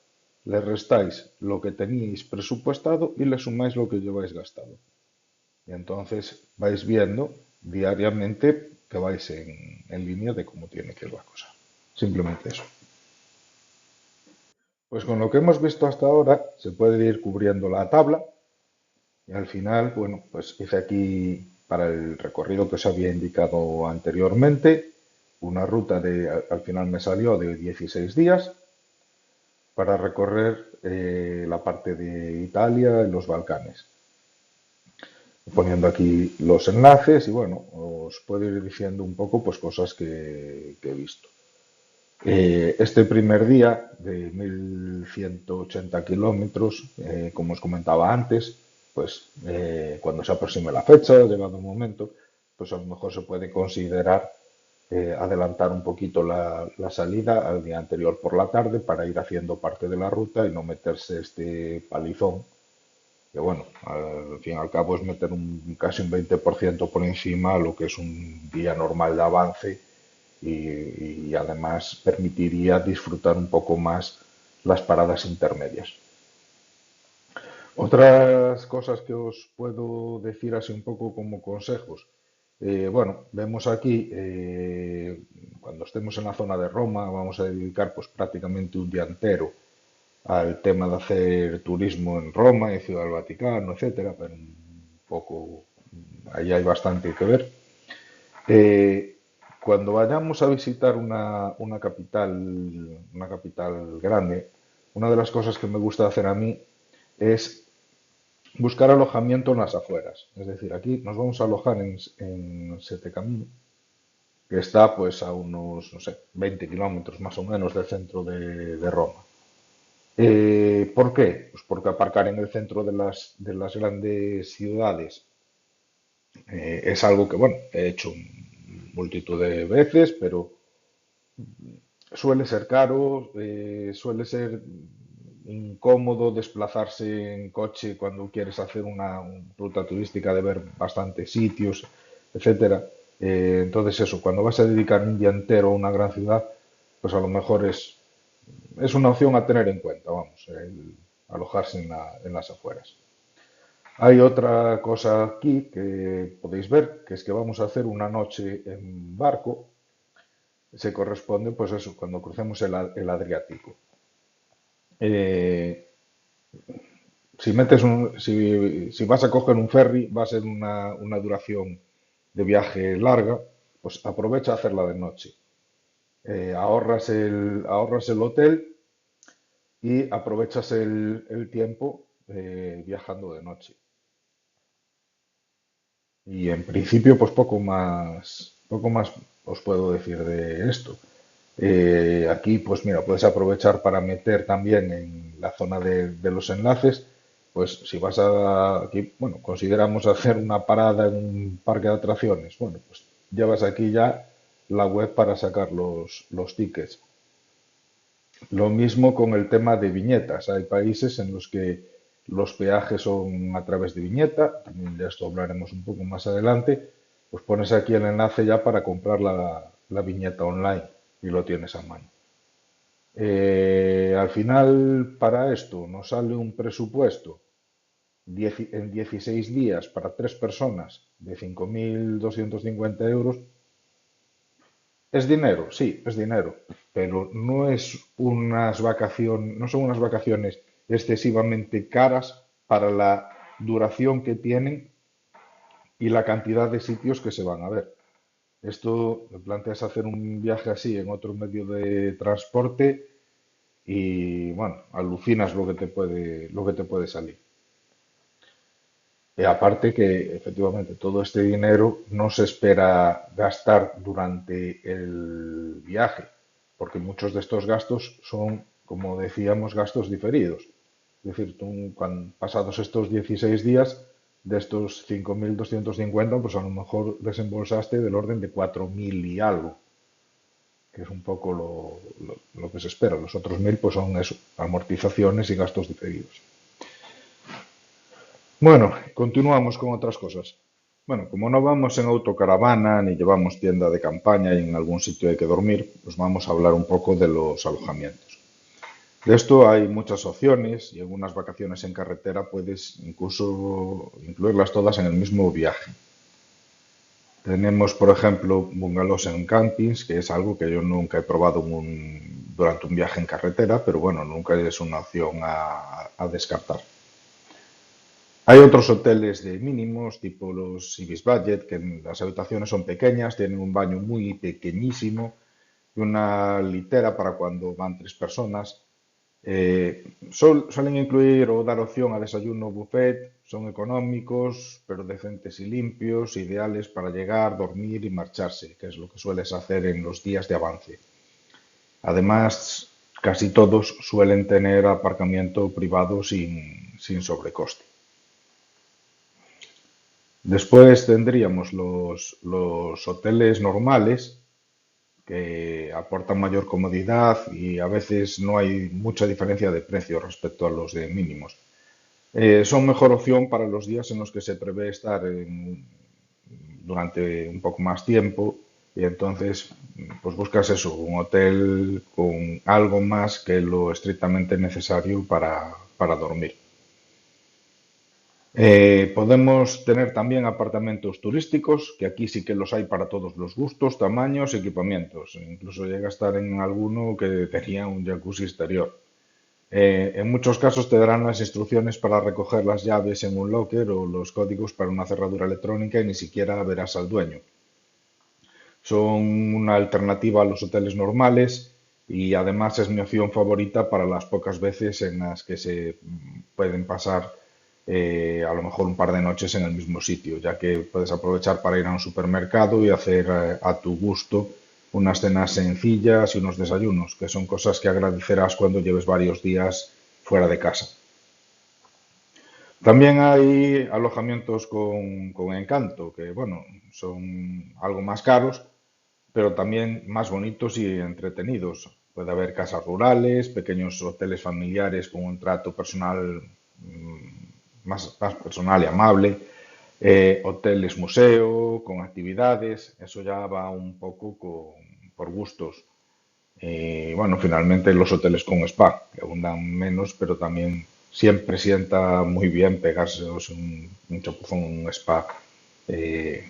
A: le restáis lo que teníais presupuestado y le sumáis lo que lleváis gastado. Y entonces vais viendo diariamente que vais en línea de cómo tiene que ir la cosa. Simplemente eso. Pues con lo que hemos visto hasta ahora se puede ir cubriendo la tabla y al final, bueno, pues hice aquí para el recorrido que os había indicado anteriormente una ruta al final me salió de 16 días para recorrer la parte de Italia y los Balcanes. Poniendo aquí los enlaces y bueno, os puedo ir diciendo un poco pues cosas que he visto. Este primer día de 1.180 kilómetros, como os comentaba antes, pues cuando se aproxime la fecha, llegado el momento, pues a lo mejor se puede considerar adelantar un poquito la salida al día anterior por la tarde para ir haciendo parte de la ruta y no meterse este palizón, que bueno, al fin y al cabo es meter casi un 20% por encima a lo que es un día normal de avance y además permitiría disfrutar un poco más las paradas intermedias. Otras cosas que os puedo decir así un poco como consejos. Bueno, vemos aquí, cuando estemos en la zona de Roma, vamos a dedicar pues prácticamente un día entero al tema de hacer turismo en Roma, en Ciudad del Vaticano, etcétera, pero un poco, ahí hay bastante que ver. Eh, Cuando vayamos a visitar una capital grande, una de las cosas que me gusta hacer a mí es buscar alojamiento en las afueras. Es decir, aquí nos vamos a alojar en Sette Camini, que está pues a unos, no sé, 20 kilómetros más o menos del centro de Roma. ¿Por qué? Pues porque aparcar en el centro de las grandes ciudades es algo que, bueno, he hecho multitud de veces, pero suele ser caro, suele ser incómodo desplazarse en coche cuando quieres hacer una ruta turística de ver bastantes sitios, etcétera. Entonces eso, cuando vas a dedicar un día entero a una gran ciudad, pues a lo mejor es una opción a tener en cuenta, vamos, el alojarse en las afueras. Hay otra cosa aquí que podéis ver, que es que vamos a hacer una noche en barco. Se corresponde, pues eso, cuando crucemos el Adriático. Eh, si vas a coger un ferry, va a ser una duración de viaje larga, pues aprovecha a hacerla de noche. Ahorras el hotel y aprovechas el tiempo viajando de noche. Y en principio, pues poco más os puedo decir de esto. Aquí, pues mira, puedes aprovechar para meter también en la zona de los enlaces, pues si vas aquí, bueno, consideramos hacer una parada en un parque de atracciones, bueno, pues llevas aquí ya la web para sacar los tickets. Lo mismo con el tema de viñetas. Hay países en los que los peajes son a través de viñeta, también de esto hablaremos un poco más adelante, pues pones aquí el enlace ya para comprar la viñeta online y lo tienes a mano. Al final, para esto nos sale un presupuesto en 16 días para 3 personas de 5.250 euros. ¿Es dinero? Sí, es dinero, pero no son unas vacaciones excesivamente caras para la duración que tienen y la cantidad de sitios que se van a ver. Esto, te planteas hacer un viaje así en otro medio de transporte y bueno, alucinas lo que te puede salir. Y aparte que efectivamente todo este dinero no se espera gastar durante el viaje, porque muchos de estos gastos son, como decíamos, gastos diferidos. Es decir, tú pasados estos 16 días, de estos 5.250 pues a lo mejor desembolsaste del orden de 4.000 y algo, que es un poco lo que se espera. Los otros 1.000 pues son eso, amortizaciones y gastos diferidos. Bueno, continuamos con otras cosas. Bueno, como no vamos en autocaravana ni llevamos tienda de campaña y en algún sitio hay que dormir, pues vamos a hablar un poco de los alojamientos. De esto hay muchas opciones y en unas vacaciones en carretera puedes incluso incluirlas todas en el mismo viaje. Tenemos, por ejemplo, bungalows en campings, que es algo que yo nunca he probado durante un viaje en carretera, pero bueno, nunca es una opción a descartar. Hay otros hoteles de mínimos, tipo los Ibis Budget, que las habitaciones son pequeñas, tienen un baño muy pequeñísimo y una litera para cuando van 3 personas. Suelen incluir o dar opción a desayuno buffet, son económicos, pero decentes y limpios, ideales para llegar, dormir y marcharse, que es lo que sueles hacer en los días de avance. Además, casi todos suelen tener aparcamiento privado sin sobrecoste. Después tendríamos los hoteles normales, que aportan mayor comodidad y a veces no hay mucha diferencia de precio respecto a los de mínimos. Son mejor opción para los días en los que se prevé estar durante un poco más tiempo y entonces pues buscas eso, un hotel con algo más que lo estrictamente necesario para dormir. Podemos tener también apartamentos turísticos, que aquí sí que los hay para todos los gustos, tamaños, equipamientos. Incluso llega a estar en alguno que tenía un jacuzzi exterior. En muchos casos te darán las instrucciones para recoger las llaves en un locker o los códigos para una cerradura electrónica y ni siquiera verás al dueño. Son una alternativa a los hoteles normales y además es mi opción favorita para las pocas veces en las que se pueden pasar a lo mejor un par de noches en el mismo sitio, ya que puedes aprovechar para ir a un supermercado y hacer a tu gusto unas cenas sencillas y unos desayunos, que son cosas que agradecerás cuando lleves varios días fuera de casa. También hay alojamientos con encanto, que bueno, son algo más caros, pero también más bonitos y entretenidos. Puede haber casas rurales, pequeños hoteles familiares con un trato personal más personal y amable, hoteles museo con actividades, eso ya va un poco por gustos. Bueno, finalmente los hoteles con spa, que abundan menos, pero también siempre sienta muy bien pegarse un chapuzón en un spa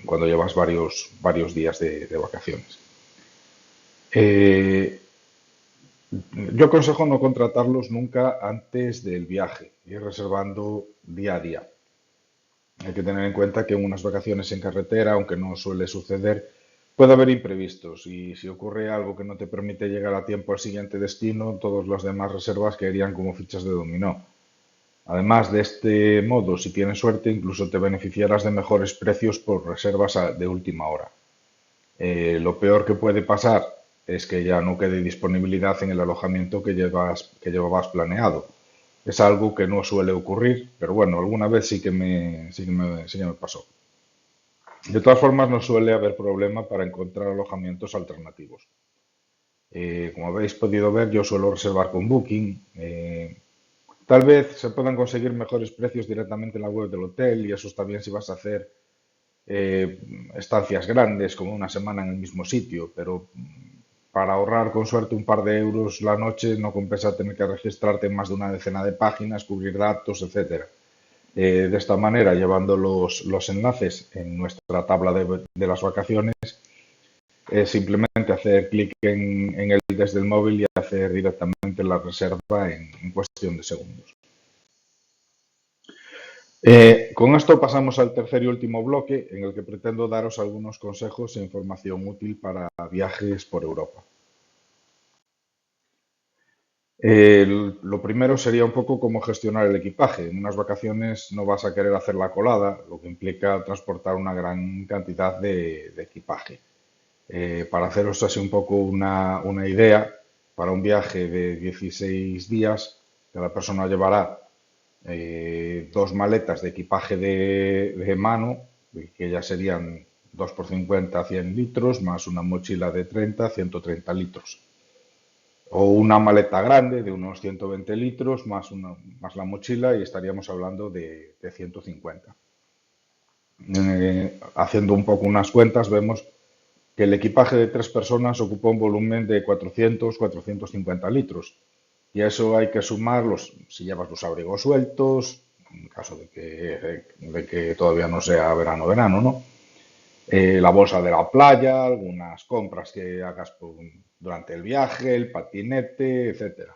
A: cuando llevas varios días de vacaciones. Eh, yo aconsejo no contratarlos nunca antes del viaje, ir reservando día a día. Hay que tener en cuenta que en unas vacaciones en carretera, aunque no suele suceder, puede haber imprevistos y si ocurre algo que no te permite llegar a tiempo al siguiente destino, todas las demás reservas caerían como fichas de dominó. Además, de este modo, si tienes suerte, incluso te beneficiarás de mejores precios por reservas de última hora. Lo peor que puede pasar es que ya no quede disponibilidad en el alojamiento que llevabas planeado. Es algo que no suele ocurrir, pero bueno, alguna vez sí que me pasó. De todas formas, no suele haber problema para encontrar alojamientos alternativos. Como habéis podido ver, yo suelo reservar con Booking. Tal vez se puedan conseguir mejores precios directamente en la web del hotel y eso está bien si vas a hacer eh, estancias grandes, como una semana en el mismo sitio, pero para ahorrar con suerte un par de euros la noche no compensa tener que registrarte en más de una decena de páginas, cubrir datos, etcétera. De esta manera, llevando los enlaces en nuestra tabla de las vacaciones, es simplemente hacer clic en él desde el móvil y hacer directamente la reserva en cuestión de segundos. Con esto pasamos al tercer y último bloque, en el que pretendo daros algunos consejos e información útil para viajes por Europa. Lo primero sería un poco cómo gestionar el equipaje. En unas vacaciones no vas a querer hacer la colada, lo que implica transportar una gran cantidad de equipaje. Para haceros así un poco una idea, para un viaje de 16 días, cada persona llevará dos maletas de equipaje de mano, que ya serían 2 por 50, 100 litros, más una mochila de 30, 130 litros. O una maleta grande de unos 120 litros, más la mochila, y estaríamos hablando de 150. Haciendo un poco unas cuentas, vemos que el equipaje de tres personas ocupa un volumen de 400-450 litros. Y a eso hay que sumar si llevas los abrigos sueltos, en caso de que todavía no sea verano, ¿no? La bolsa de la playa, algunas compras que hagas durante el viaje, el patinete, etcétera.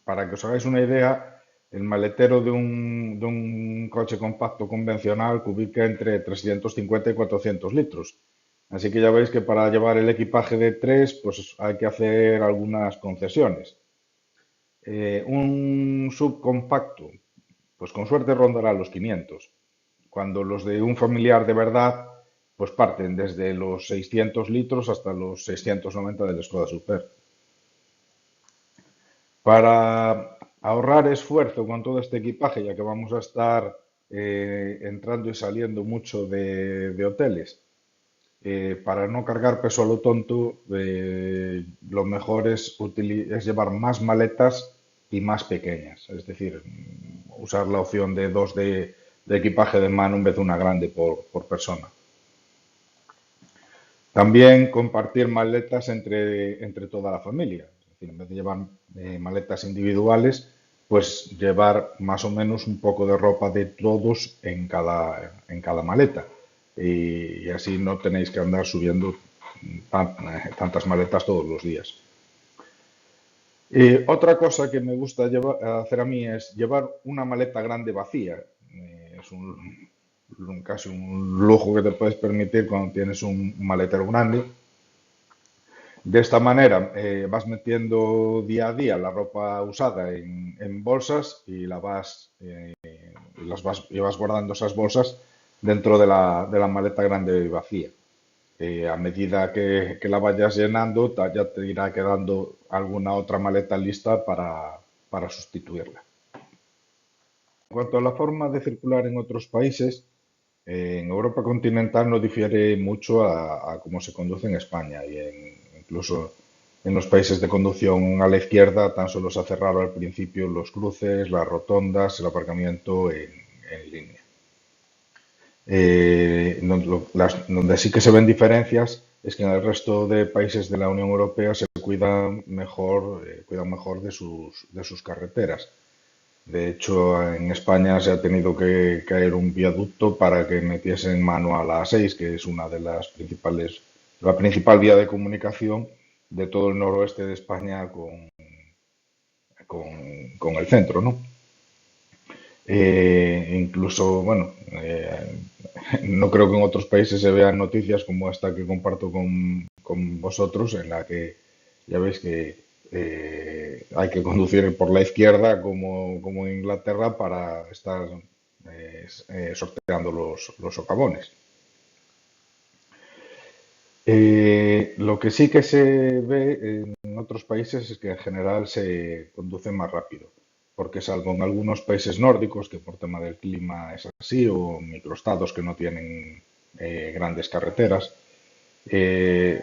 A: Para que os hagáis una idea, el maletero de un coche compacto convencional cubica entre 350 y 400 litros. Así que ya veis que para llevar el equipaje de tres, pues hay que hacer algunas concesiones. Un subcompacto, pues con suerte rondará los 500, cuando los de un familiar de verdad, pues parten desde los 600 litros hasta los 690 del Skoda Super. Para ahorrar esfuerzo con todo este equipaje, ya que vamos a estar entrando y saliendo mucho de hoteles, para no cargar peso a lo tonto, lo mejor es llevar más maletas y más pequeñas. Es decir, usar la opción de dos de equipaje de mano en vez de una grande por persona. También compartir maletas entre toda la familia. Es decir, en vez de llevar maletas individuales, pues llevar más o menos un poco de ropa de todos en cada maleta. Y así no tenéis que andar subiendo tantas maletas todos los días. Otra cosa que me gusta hacer a mí es llevar una maleta grande vacía. Es casi un lujo que te puedes permitir cuando tienes un maletero grande. De esta manera vas metiendo día a día la ropa usada en bolsas y vas guardando esas bolsas dentro de la maleta grande y vacía. A medida que la vayas llenando, ya te irá quedando alguna otra maleta lista para sustituirla. En cuanto a la forma de circular en otros países, en Europa continental no difiere mucho a cómo se conduce en España y incluso en los países de conducción a la izquierda tan solo se hace raro al principio los cruces, las rotondas, el aparcamiento en línea. Donde sí que se ven diferencias es que en el resto de países de la Unión Europea se cuidan mejor de sus carreteras. De hecho, en España se ha tenido que caer un viaducto para que metiesen mano a la A6, que es una de las la principal vía de comunicación de todo el noroeste de España con el centro, ¿no? Incluso, bueno, no creo que en otros países se vean noticias como esta que comparto con vosotros, en la que ya veis que hay que conducir por la izquierda como en Inglaterra para estar sorteando los socavones. Lo que sí que se ve en otros países es que en general se conduce más rápido, porque salvo en algunos países nórdicos, que por tema del clima es así, o microestados que no tienen grandes carreteras, eh,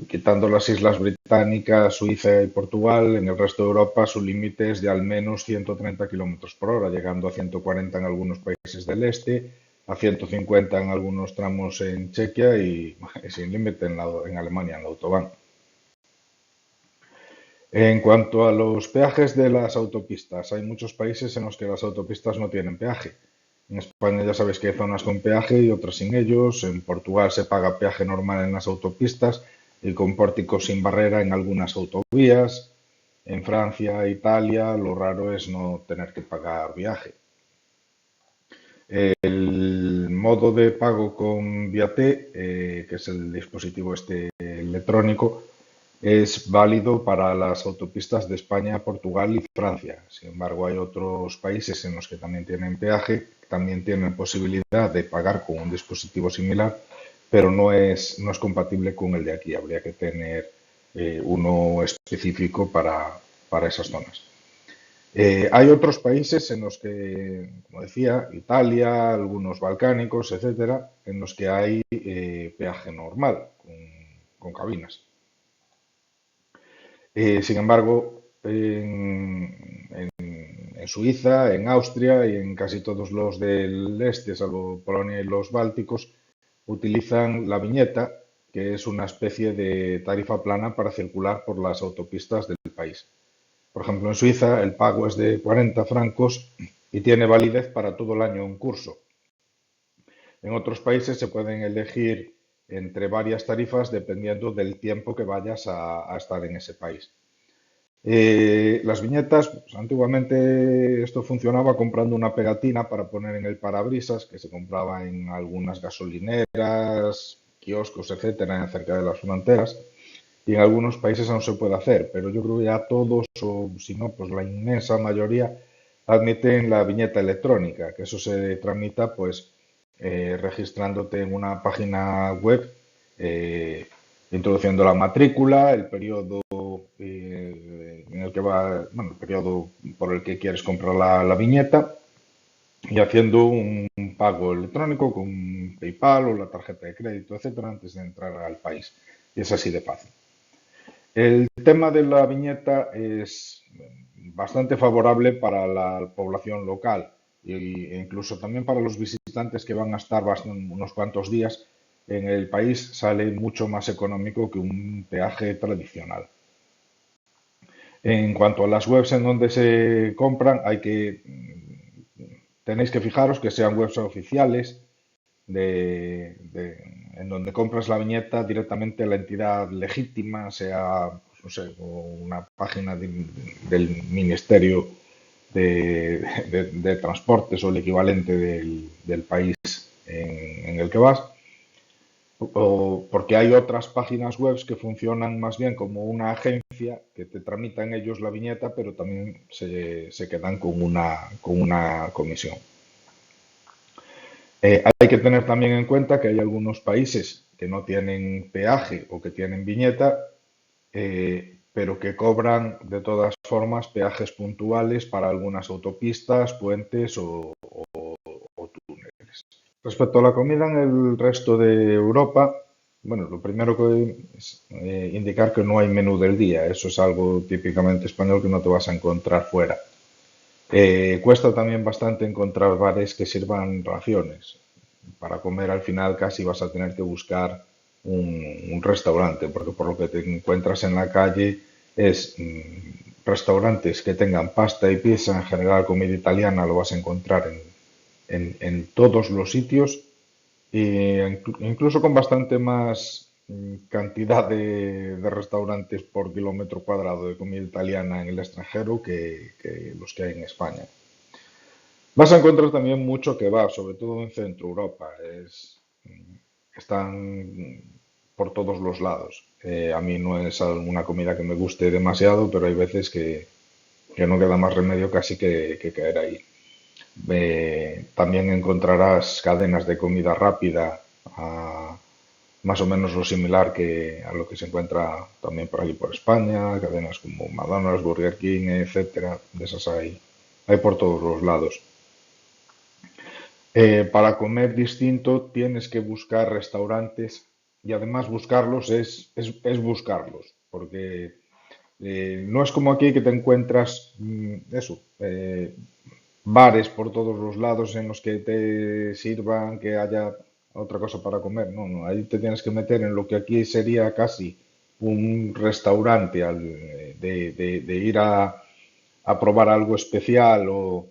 A: quitando las Islas Británicas, Suiza y Portugal, en el resto de Europa su límite es de al menos 130 kilómetros por hora, llegando a 140 en algunos países del este, a 150 en algunos tramos en Chequia y sin límite en Alemania, en la autobahn. En cuanto a los peajes de las autopistas, hay muchos países en los que las autopistas no tienen peaje. En España ya sabéis que hay zonas con peaje y otras sin ellos. En Portugal se paga peaje normal en las autopistas y con pórticos sin barrera en algunas autovías. En Francia e Italia lo raro es no tener que pagar viaje. El modo de pago con Viaté, que es el dispositivo este electrónico, es válido para las autopistas de España, Portugal y Francia. Sin embargo, hay otros países en los que también tienen peaje, también tienen posibilidad de pagar con un dispositivo similar, pero no es compatible con el de aquí. Habría que tener uno específico para esas zonas. Hay otros países en los que, como decía, Italia, algunos balcánicos, etcétera, en los que hay peaje normal con cabinas. Sin embargo, en Suiza, en Austria y en casi todos los del este, salvo Polonia y los bálticos, utilizan la viñeta, que es una especie de tarifa plana para circular por las autopistas del país. Por ejemplo, en Suiza el pago es de 40 francos y tiene validez para todo el año en curso. En otros países se pueden elegir entre varias tarifas dependiendo del tiempo que vayas a estar en ese país. Las viñetas, pues, antiguamente esto funcionaba comprando una pegatina para poner en el parabrisas que se compraba en algunas gasolineras, kioscos, etcétera, cerca de las fronteras. Y en algunos países aún se puede hacer, pero yo creo que ya todos, o si no, pues la inmensa mayoría, admiten la viñeta electrónica, que eso se tramita pues registrándote en una página web, introduciendo la matrícula, el periodo en el que va, bueno, el periodo por el que quieres comprar la viñeta y haciendo un pago electrónico con PayPal o la tarjeta de crédito, etcétera, antes de entrar al país. Y es así de fácil. El tema de la viñeta es bastante favorable para la población local e incluso también para los visitantes que van a estar unos cuantos días en el país. Sale mucho más económico que un peaje tradicional. En cuanto a las webs en donde se compran, tenéis que fijaros que sean webs oficiales en donde compras la viñeta directamente a la entidad legítima, sea, pues, no sé, una página del Ministerio de Transportes o el equivalente del país en el que vas, o porque hay otras páginas web que funcionan más bien como una agencia que te tramitan ellos la viñeta, pero también se quedan con una comisión. Hay que tener también en cuenta que hay algunos países que no tienen peaje o que tienen viñeta, pero que cobran de todas formas peajes puntuales para algunas autopistas, puentes o túneles. Respecto a la comida en el resto de Europa, bueno, lo primero que es indicar que no hay menú del día. Eso es algo típicamente español que no te vas a encontrar fuera. Cuesta también bastante encontrar bares que sirvan raciones. Para comer al final casi vas a tener que buscar un restaurante, porque por lo que te encuentras en la calle es restaurantes que tengan pasta y pizza, en general comida italiana lo vas a encontrar en todos los sitios, e incluso con bastante más cantidad de restaurantes por kilómetro cuadrado de comida italiana en el extranjero que los que hay en España. Vas a encontrar también mucho kebab, sobre todo en Centro Europa. Están por todos los lados. A mí no es una comida que me guste demasiado, pero hay veces que no queda más remedio casi que caer ahí. También encontrarás cadenas de comida rápida, más o menos lo similar que a lo que se encuentra también por aquí por España, cadenas como McDonald's, Burger King, etcétera. De esas hay por todos los lados. Para comer distinto tienes que buscar restaurantes y además buscarlos es buscarlos, porque no es como aquí que te encuentras bares por todos los lados en los que te sirvan, que haya otra cosa para comer. No, no, ahí te tienes que meter en lo que aquí sería casi un restaurante de ir a probar algo especial o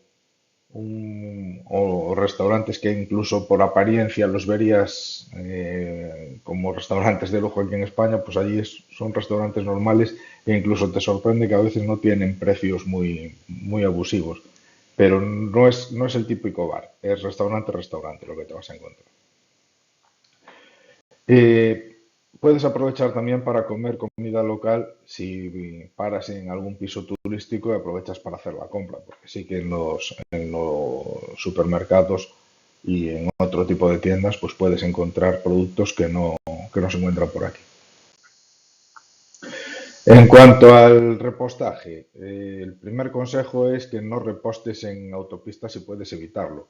A: restaurantes que incluso por apariencia los verías como restaurantes de lujo aquí en España, pues allí son restaurantes normales e incluso te sorprende que a veces no tienen precios muy, muy abusivos. Pero no es el típico bar, es restaurante lo que te vas a encontrar. Puedes aprovechar también para comer comida local si paras en algún piso turístico y aprovechas para hacer la compra, porque sí que en los supermercados y en otro tipo de tiendas pues puedes encontrar productos que no se encuentran por aquí. En cuanto al repostaje, el primer consejo es que no repostes en autopistas si puedes evitarlo,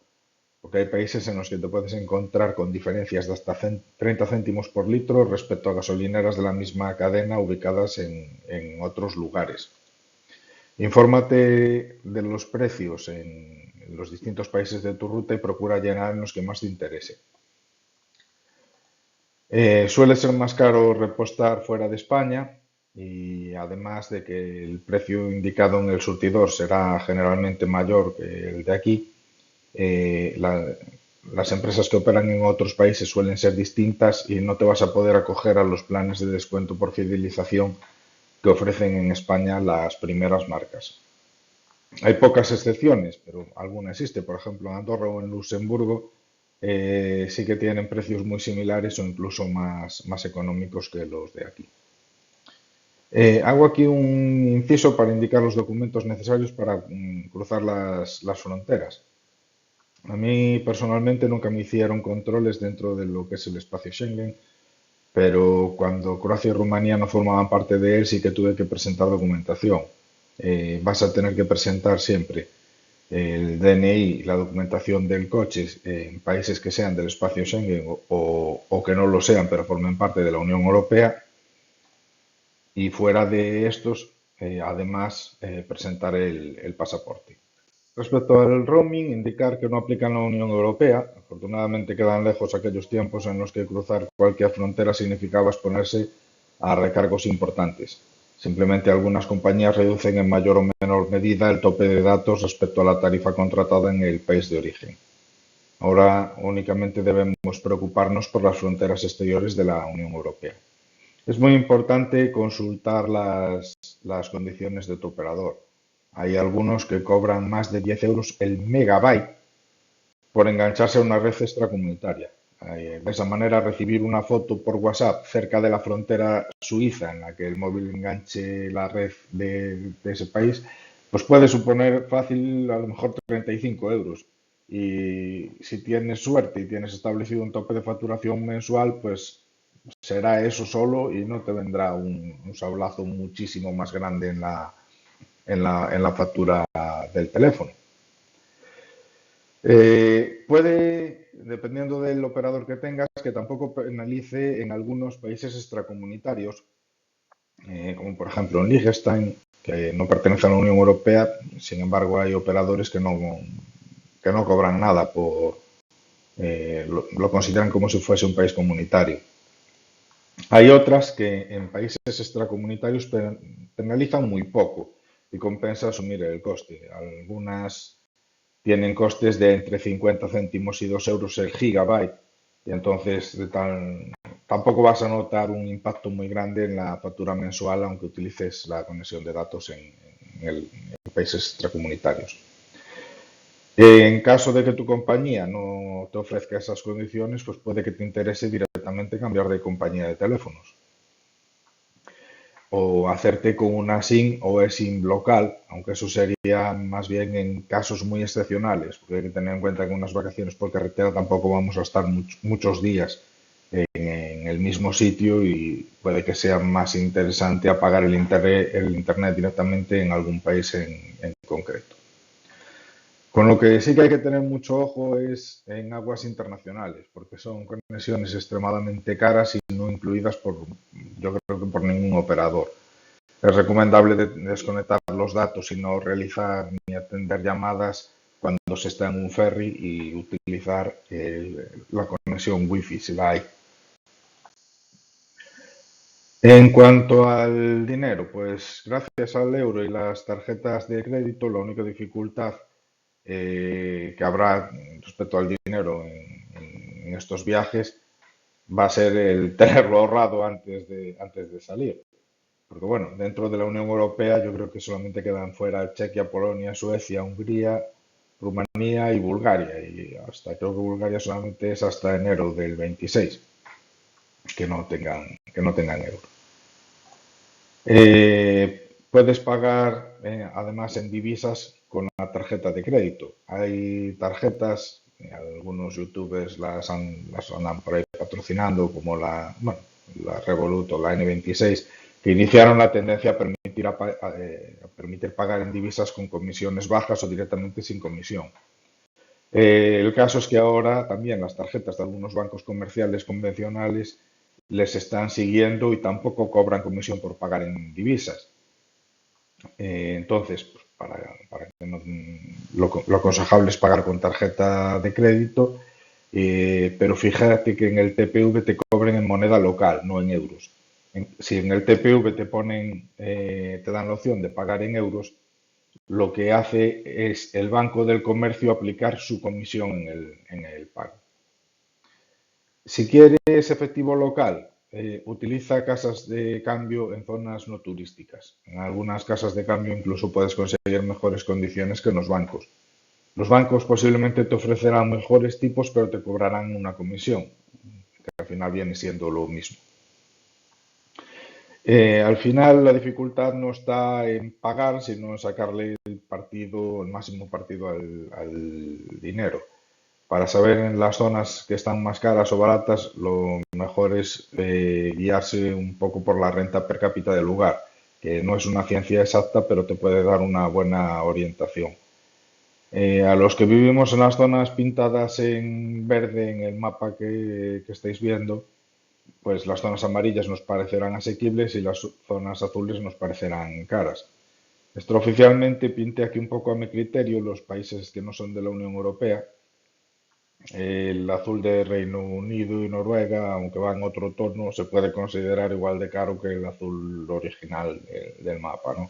A: porque hay países en los que te puedes encontrar con diferencias de hasta 30 céntimos por litro respecto a gasolineras de la misma cadena ubicadas en otros lugares. Infórmate de los precios en los distintos países de tu ruta y procura llenar en los que más te interese. Suele ser más caro repostar fuera de España y además de que el precio indicado en el surtidor será generalmente mayor que el de aquí, las empresas que operan en otros países suelen ser distintas y no te vas a poder acoger a los planes de descuento por fidelización que ofrecen en España las primeras marcas. Hay pocas excepciones, pero alguna existe. Por ejemplo, en Andorra o en Luxemburgo sí que tienen precios muy similares o incluso más económicos que los de aquí. Hago aquí un inciso para indicar los documentos necesarios para cruzar las fronteras. A mí personalmente nunca me hicieron controles dentro de lo que es el espacio Schengen, pero cuando Croacia y Rumanía no formaban parte de él sí que tuve que presentar documentación. Vas a tener que presentar siempre el DNI y la documentación del coche en países que sean del espacio Schengen o que no lo sean, pero formen parte de la Unión Europea. Y fuera de estos, además, presentar el pasaporte. Respecto al roaming, indicar que no aplica en la Unión Europea. Afortunadamente quedan lejos aquellos tiempos en los que cruzar cualquier frontera significaba exponerse a recargos importantes. Simplemente algunas compañías reducen en mayor o menor medida el tope de datos respecto a la tarifa contratada en el país de origen. Ahora únicamente debemos preocuparnos por las fronteras exteriores de la Unión Europea. Es muy importante consultar las condiciones de tu operador. Hay algunos que cobran más de 10 euros el megabyte por engancharse a una red extracomunitaria. De esa manera, recibir una foto por WhatsApp cerca de la frontera suiza en la que el móvil enganche la red de ese país, pues puede suponer fácil a lo mejor 35 euros. Y si tienes suerte y tienes establecido un tope de facturación mensual, pues será eso solo y no te vendrá un sablazo muchísimo más grande en la factura del teléfono. Puede, dependiendo del operador que tengas, que tampoco penalice en algunos países extracomunitarios, como por ejemplo en Liechtenstein, que no pertenece a la Unión Europea. Sin embargo, hay operadores que no cobran nada lo consideran como si fuese un país comunitario. Hay otras que en países extracomunitarios penalizan muy poco y compensa asumir el coste. Algunas tienen costes de entre 50 céntimos y 2 euros el gigabyte, y entonces tampoco vas a notar un impacto muy grande en la factura mensual, aunque utilices la conexión de datos en países extracomunitarios. En caso de que tu compañía no te ofrezca esas condiciones, pues puede que te interese directamente cambiar de compañía de teléfonos o hacerte con una SIM o eSIM local, aunque eso sería más bien en casos muy excepcionales, porque hay que tener en cuenta que unas vacaciones por carretera tampoco vamos a estar muchos días en el mismo sitio y puede que sea más interesante apagar el internet directamente en algún país en concreto. Con lo que sí que hay que tener mucho ojo es en aguas internacionales, porque son conexiones extremadamente caras y no incluidas yo creo que por ningún operador. Es recomendable desconectar los datos y no realizar ni atender llamadas cuando se está en un ferry y utilizar la conexión Wi-Fi si la hay. En cuanto al dinero, pues gracias al euro y las tarjetas de crédito, la única dificultad que habrá respecto al dinero en estos viajes va a ser el tenerlo ahorrado antes de salir. Porque bueno, dentro de la Unión Europea yo creo que solamente quedan fuera Chequia, Polonia, Suecia, Hungría, Rumanía y Bulgaria. Y creo que Bulgaria solamente es hasta enero del 26 que no tengan euro. Puedes pagar además en divisas con la tarjeta de crédito. Hay tarjetas, algunos youtubers las andan por ahí patrocinando, como la Revolut o la N26, que iniciaron la tendencia a permitir pagar en divisas con comisiones bajas o directamente sin comisión. El caso es que ahora también las tarjetas de algunos bancos comerciales convencionales les están siguiendo y tampoco cobran comisión por pagar en divisas. Entonces, pues, para que lo aconsejable es pagar con tarjeta de crédito, pero fíjate que en el TPV te cobren en moneda local, no en euros. Si en el TPV te dan la opción de pagar en euros, lo que hace es el Banco del Comercio aplicar su comisión en el pago. Si quieres efectivo local, utiliza casas de cambio en zonas no turísticas. En algunas casas de cambio incluso puedes conseguir mejores condiciones que en los bancos. Los bancos posiblemente te ofrecerán mejores tipos, pero te cobrarán una comisión, que al final viene siendo lo mismo. Al final la dificultad no está en pagar, sino en sacarle el máximo partido al dinero. Para saber en las zonas que están más caras o baratas, lo mejor es guiarse un poco por la renta per cápita del lugar, que no es una ciencia exacta, pero te puede dar una buena orientación. A los que vivimos en las zonas pintadas en verde en el mapa que estáis viendo, pues las zonas amarillas nos parecerán asequibles y las zonas azules nos parecerán caras. Esto oficialmente pinte aquí un poco a mi criterio los países que no son de la Unión Europea. El azul de Reino Unido y Noruega, aunque va en otro tono, se puede considerar igual de caro que el azul original del mapa, ¿no?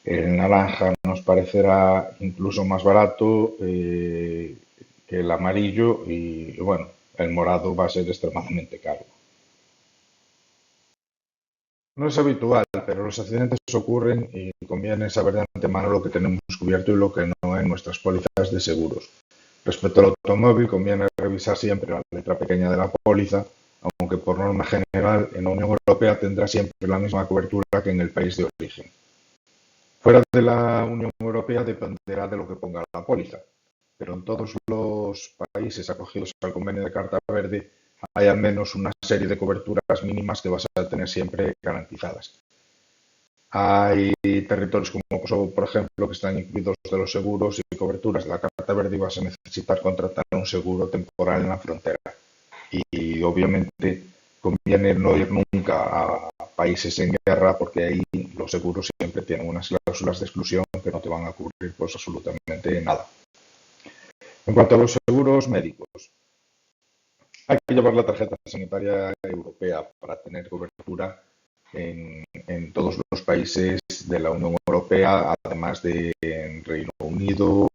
A: El naranja nos parecerá incluso más barato que el amarillo y bueno, el morado va a ser extremadamente caro. No es habitual, pero los accidentes ocurren y conviene saber de antemano lo que tenemos cubierto y lo que no en nuestras pólizas de seguros. Respecto al automóvil, conviene revisar siempre la letra pequeña de la póliza, aunque por norma general en la Unión Europea tendrá siempre la misma cobertura que en el país de origen. Fuera de la Unión Europea dependerá de lo que ponga la póliza, pero en todos los países acogidos al convenio de Carta Verde hay al menos una serie de coberturas mínimas que vas a tener siempre garantizadas. Hay territorios como Kosovo, por ejemplo, que están incluidos de los seguros y coberturas de la Carta Verde y vas a necesitar contratar un seguro temporal en la frontera. Y obviamente conviene no ir nunca a países en guerra porque ahí los seguros siempre tienen unas cláusulas de exclusión que no te van a cubrir pues absolutamente nada. En cuanto a los seguros médicos, hay que llevar la tarjeta sanitaria europea para tener cobertura en todos los países de la Unión Europea, además de en Reino Unido,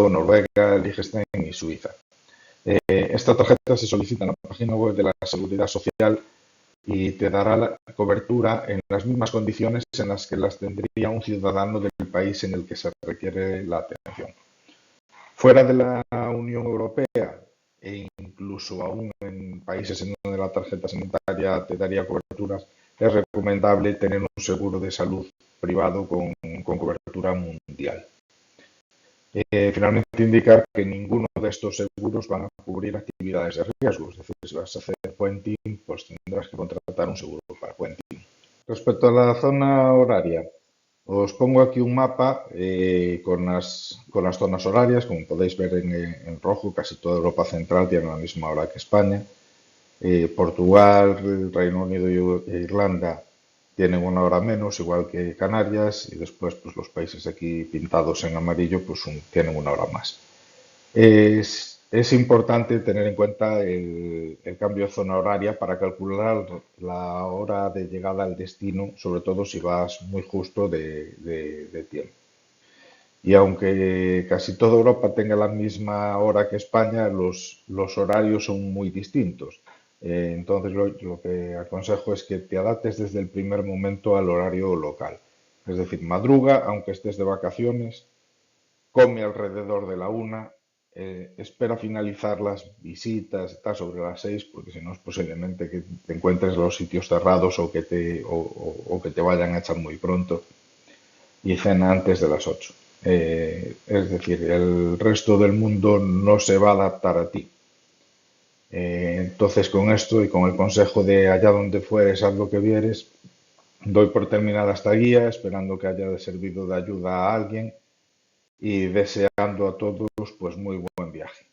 A: Noruega, Liechtenstein y Suiza. Esta tarjeta se solicita en la página web de la Seguridad Social y te dará la cobertura en las mismas condiciones en las que las tendría un ciudadano del país en el que se requiere la atención. Fuera de la Unión Europea e incluso aún en países en donde la tarjeta sanitaria te daría coberturas, es recomendable tener un seguro de salud privado con cobertura mundial. Finalmente, indicar que ninguno de estos seguros van a cubrir actividades de riesgo, es decir, si vas a hacer puenting, pues tendrás que contratar un seguro para puenting. Respecto a la zona horaria, os pongo aquí un mapa con las zonas horarias, como podéis ver en rojo, casi toda Europa Central tiene la misma hora que España. Portugal, Reino Unido e Irlanda tienen una hora menos, igual que Canarias, y después pues, los países aquí pintados en amarillo pues, tienen una hora más. Es importante tener en cuenta el cambio de zona horaria para calcular la hora de llegada al destino, sobre todo si vas muy justo de tiempo. Y aunque casi toda Europa tenga la misma hora que España, los horarios son muy distintos. Entonces lo que aconsejo es que te adaptes desde el primer momento al horario local. Es decir, madruga, aunque estés de vacaciones, come alrededor de la 1, espera finalizar las visitas, está sobre las 6, porque si no es posiblemente que te encuentres los sitios cerrados o que te vayan a echar muy pronto, y cena antes de las 8. Es decir, el resto del mundo no se va a adaptar a ti. Entonces, con esto y con el consejo de allá donde fueres, haz lo que vieres, doy por terminada esta guía, esperando que haya servido de ayuda a alguien y deseando a todos pues muy buen viaje.